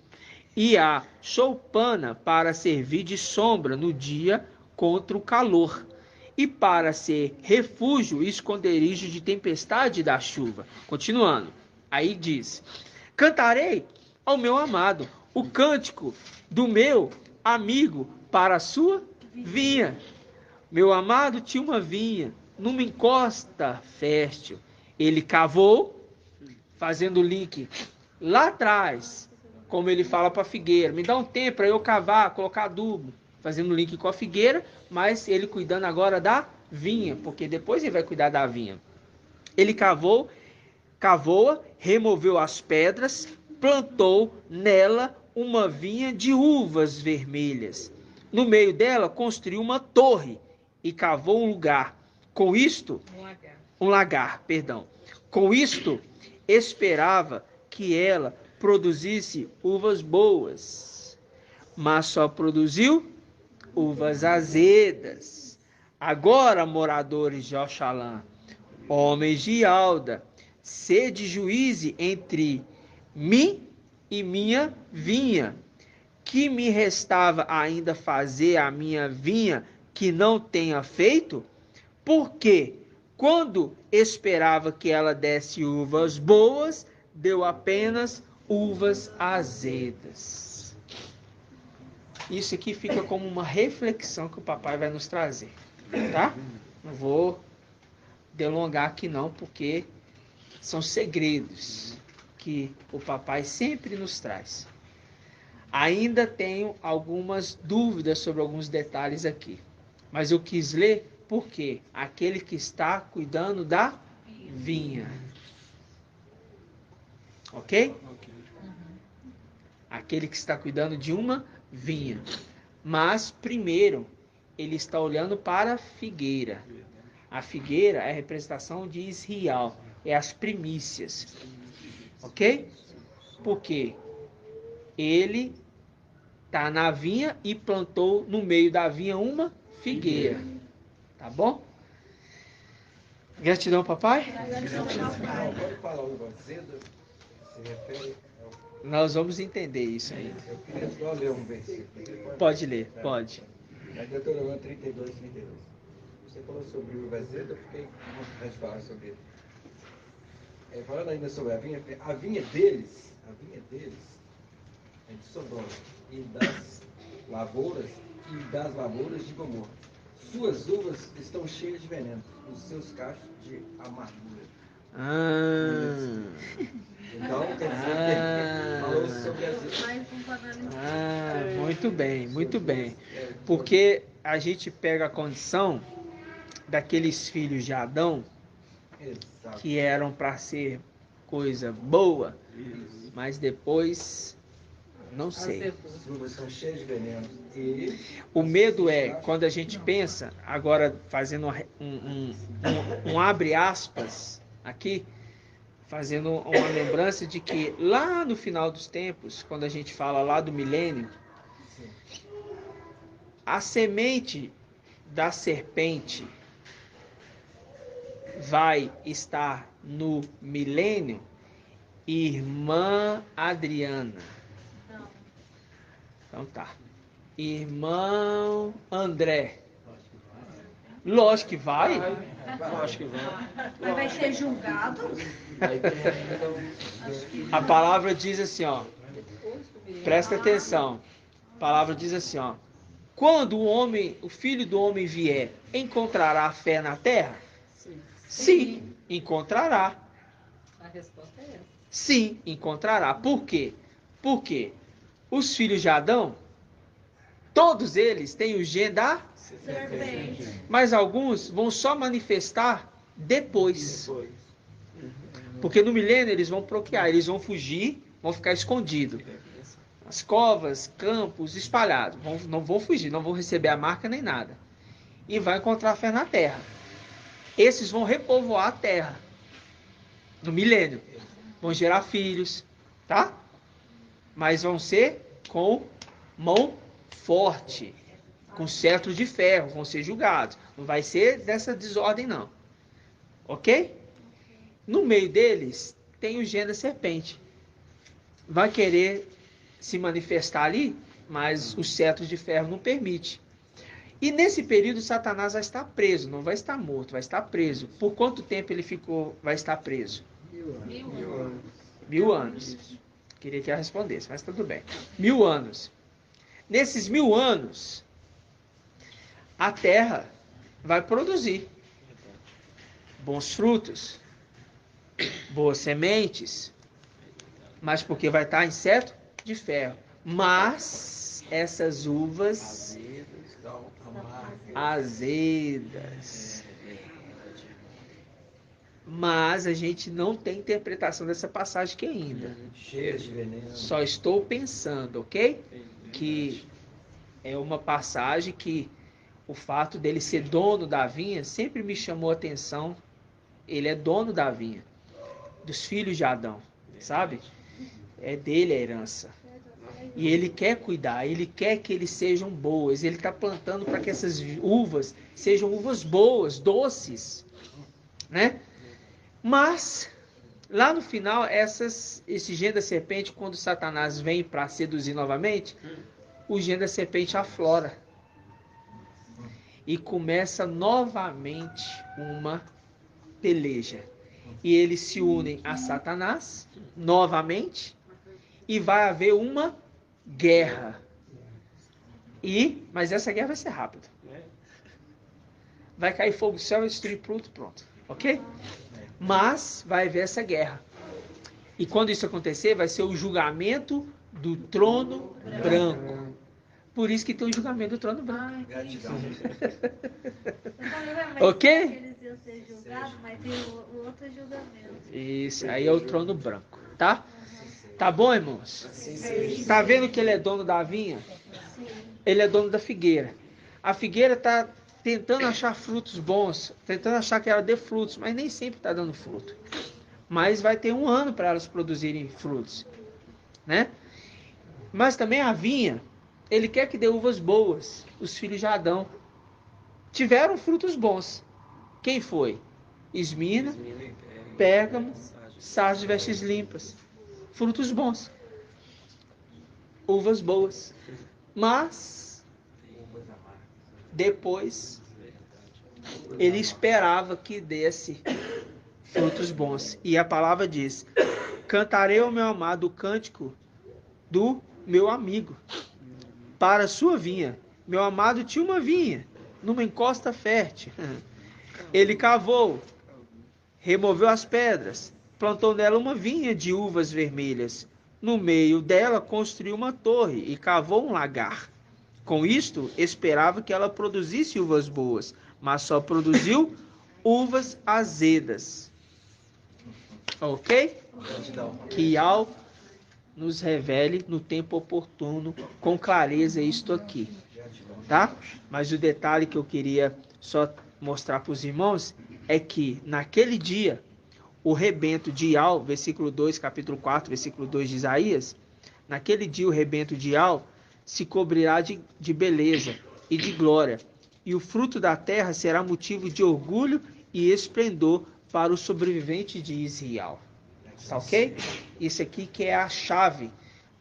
e a choupana para servir de sombra no dia contra o calor, e para ser refúgio e esconderijo de tempestade e da chuva. Continuando, aí diz: cantarei ao meu amado o cântico do meu amigo para a sua vinha. Meu amado tinha uma vinha numa encosta fértil. Ele cavou, fazendo o link lá atrás, como ele fala para a figueira: me dá um tempo para eu cavar, colocar adubo, fazendo o link com a figueira, mas ele cuidando agora da vinha, porque depois ele vai cuidar da vinha. Ele cavou-a, removeu as pedras, plantou nela uma vinha de uvas vermelhas. No meio dela construiu uma torre e cavou um lagar. Com isto esperava que ela produzisse uvas boas, mas só produziu uvas azedas. Agora, moradores de Oxalã, homens de Alda, sede juíze entre mim e minha vinha, que me restava ainda fazer a minha vinha que não tenha feito? Porque quando esperava que ela desse uvas boas, deu apenas uvas azedas. Isso aqui fica como uma reflexão que o papai vai nos trazer, tá? Não vou delongar aqui não, porque são segredos que o papai sempre nos traz. Ainda tenho algumas dúvidas sobre alguns detalhes aqui, mas eu quis ler porque aquele que está cuidando da vinha. Ok? Aquele que está cuidando de uma vinha. Mas, primeiro, ele está olhando para a figueira. A figueira é a representação de Israel, é as primícias. Ok? Porque ele está na vinha e plantou no meio da vinha uma figueira. Tá bom? Gratidão, papai. Pode falar uva azeda? Se refere ao... Nós vamos entender isso aí. Eu queria só ler um versículo. Pode ler, pode. É Deuteronômio 32, 32. Você falou sobre uva azeda, eu fiquei com vontade de falar sobre ele. Falando ainda sobre a vinha deles é de Sodoma, e das lavouras de Gomorra. Suas uvas estão cheias de veneno, os seus cachos de amargura. Então, quer dizer, falou sobre as... Muito bem, muito bem. Porque a gente pega a condição daqueles filhos de Adão, que eram para ser coisa boa, mas depois, não sei. As uvas são cheias de veneno. O medo é, quando a gente pensa, agora fazendo um abre aspas aqui, fazendo uma lembrança de que lá no final dos tempos, quando a gente fala lá do milênio, a semente da serpente vai estar no milênio, irmã Adriana. Então tá. Irmão André. Lógico que vai. Lógico que vai. Mas vai ser julgado? A palavra diz assim, ó. Presta atenção. A palavra diz assim, ó. Quando o filho do homem vier, encontrará fé na terra? Sim, encontrará. A resposta é essa. Sim, encontrará. Por quê? Porque os filhos de Adão, todos eles têm o gene da serpente. Mas alguns vão só manifestar depois. Porque no milênio eles vão procriar, eles vão fugir, vão ficar escondidos. As covas, campos, espalhados. Não vão fugir, não vão receber a marca nem nada. E vai encontrar fé na terra. Esses vão repovoar a terra. No milênio. Vão gerar filhos, tá? Mas vão ser com mão forte, com cetro de ferro, vão ser julgados. Não vai ser dessa desordem, não. Ok? No meio deles, tem o gene da serpente. Vai querer se manifestar ali, mas o cetro de ferro não permite. E nesse período, Satanás vai estar preso, não vai estar morto, vai estar preso. Por quanto tempo ele vai estar preso? 1000 anos. 1000 anos. Queria que ela respondesse, mas tudo bem. 1000 anos. Nesses 1000 anos, a terra vai produzir bons frutos, boas sementes, mas porque vai estar em cetro de ferro. Mas essas uvas azedas. Mas a gente não tem interpretação dessa passagem aqui ainda. Cheias de veneno. Só estou pensando, ok? Que é uma passagem que o fato dele ser dono da vinha sempre me chamou a atenção. Ele é dono da vinha, dos filhos de Adão, sabe? É dele a herança. E ele quer cuidar, ele quer que eles sejam boas. Ele está plantando para que essas uvas sejam uvas boas, doces, né? Mas, lá no final, esse gene da serpente, quando Satanás vem para seduzir novamente, o gene da serpente aflora. E começa novamente uma peleja. E eles se unem a Satanás, novamente, e vai haver uma guerra. Mas essa guerra vai ser rápida. Vai cair fogo do céu e destruir tudo, pronto. Ok? Mas vai haver essa guerra. E quando isso acontecer, vai ser o julgamento do trono branco. Por isso que tem o julgamento do trono branco. Ok? Eles iam ser julgados, mas tem o outro julgamento. Isso, aí é o trono branco, tá? Tá bom, irmãos? Tá vendo que ele é dono da vinha? Ele é dono da figueira. A figueira tá tentando achar frutos bons, tentando achar que ela dê frutos, mas nem sempre tá dando fruto. Mas vai ter um ano para elas produzirem frutos, né? Mas também a vinha, ele quer que dê uvas boas. Os filhos de Adão tiveram frutos bons. Quem foi? Esmirna, Pérgamo, Sardes de vestes limpas. Frutos bons. Uvas boas. Mas, depois, ele esperava que desse frutos bons. E a palavra diz: cantarei ao meu amado o cântico do meu amigo para a sua vinha. Meu amado tinha uma vinha numa encosta fértil. Ele cavou, removeu as pedras, plantou nela uma vinha de uvas vermelhas. No meio dela construiu uma torre e cavou um lagar. Com isto, esperava que ela produzisse uvas boas, mas só produziu uvas azedas. Ok? Que Yahweh nos revele no tempo oportuno, com clareza, isto aqui. Tá? Mas o detalhe que eu queria só mostrar para os irmãos é que naquele dia, o rebento de Yahweh, versículo 2, capítulo 4, versículo 2 de Isaías, naquele dia o rebento de Yahweh se cobrirá de beleza e de glória, e o fruto da terra será motivo de orgulho e esplendor para o sobrevivente de Israel. Tá ok? Isso aqui que é a chave,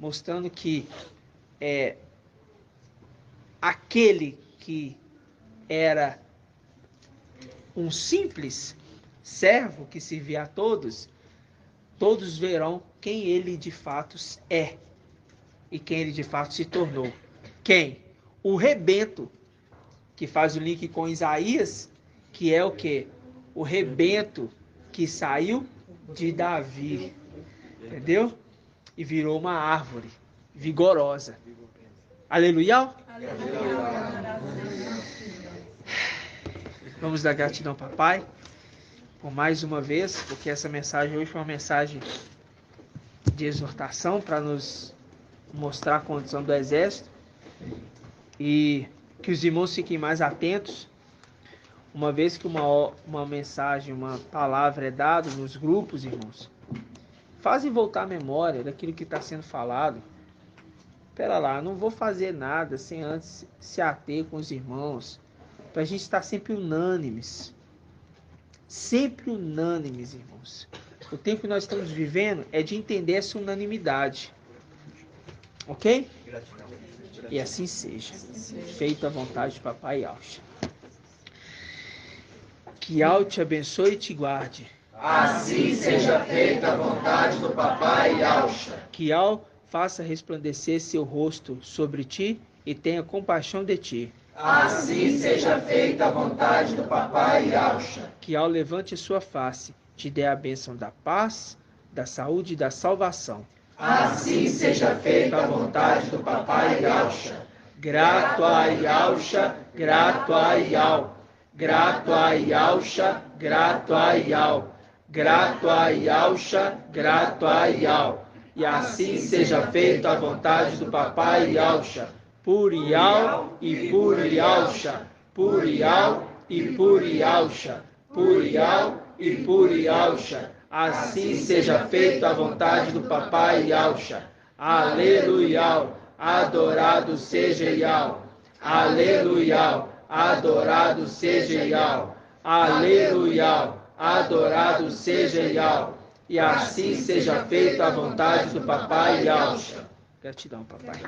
mostrando que aquele que era um simples servo que servia a todos, todos verão quem ele de fato é e quem ele de fato se tornou. Quem? O rebento, que faz o link com Isaías, que é o quê? O rebento que saiu de Davi, entendeu? E virou uma árvore vigorosa. Aleluia! Vamos dar gratidão, papai, por mais uma vez, porque essa mensagem hoje foi uma mensagem de exortação para nos mostrar a condição do exército e que os irmãos fiquem mais atentos, uma vez que uma mensagem, uma palavra é dada nos grupos, irmãos, fazem voltar a memória daquilo que está sendo falado. Espera lá, não vou fazer nada sem antes se ater com os irmãos, para a gente estar sempre unânimes. Sempre unânimes, irmãos. O tempo que nós estamos vivendo é de entender essa unanimidade. Ok? E assim seja. Feita a vontade de Papai Yahweh. Que Yahweh te abençoe e te guarde. Assim seja feita a vontade do Papai Yahweh. Que Yahweh faça resplandecer seu rosto sobre ti e tenha compaixão de ti. Assim seja feita a vontade do Papai Yahweh. Que Yahweh levante a sua face, te dê a bênção da paz, da saúde e da salvação. Assim seja feita a vontade do Papai Yahweh. Grato a Yahweh, grato a Yahweh. Grato a Yahweh, grato a Yahweh. Grato a Yahweh, grato a Yahweh. E assim seja feita a vontade do Papai Yahweh. Por Yahweh e por Yahweh. Por Yahweh e por Yahweh. Por Yahweh e por Yahweh. Assim seja feita a vontade do Papai Yahusha. Aleluia. Adorado seja Yahweh. Aleluia. Adorado seja Yahweh. Aleluia. Adorado seja Yahweh. E assim seja feita a vontade do Papai Yahusha. Gratidão, Papai.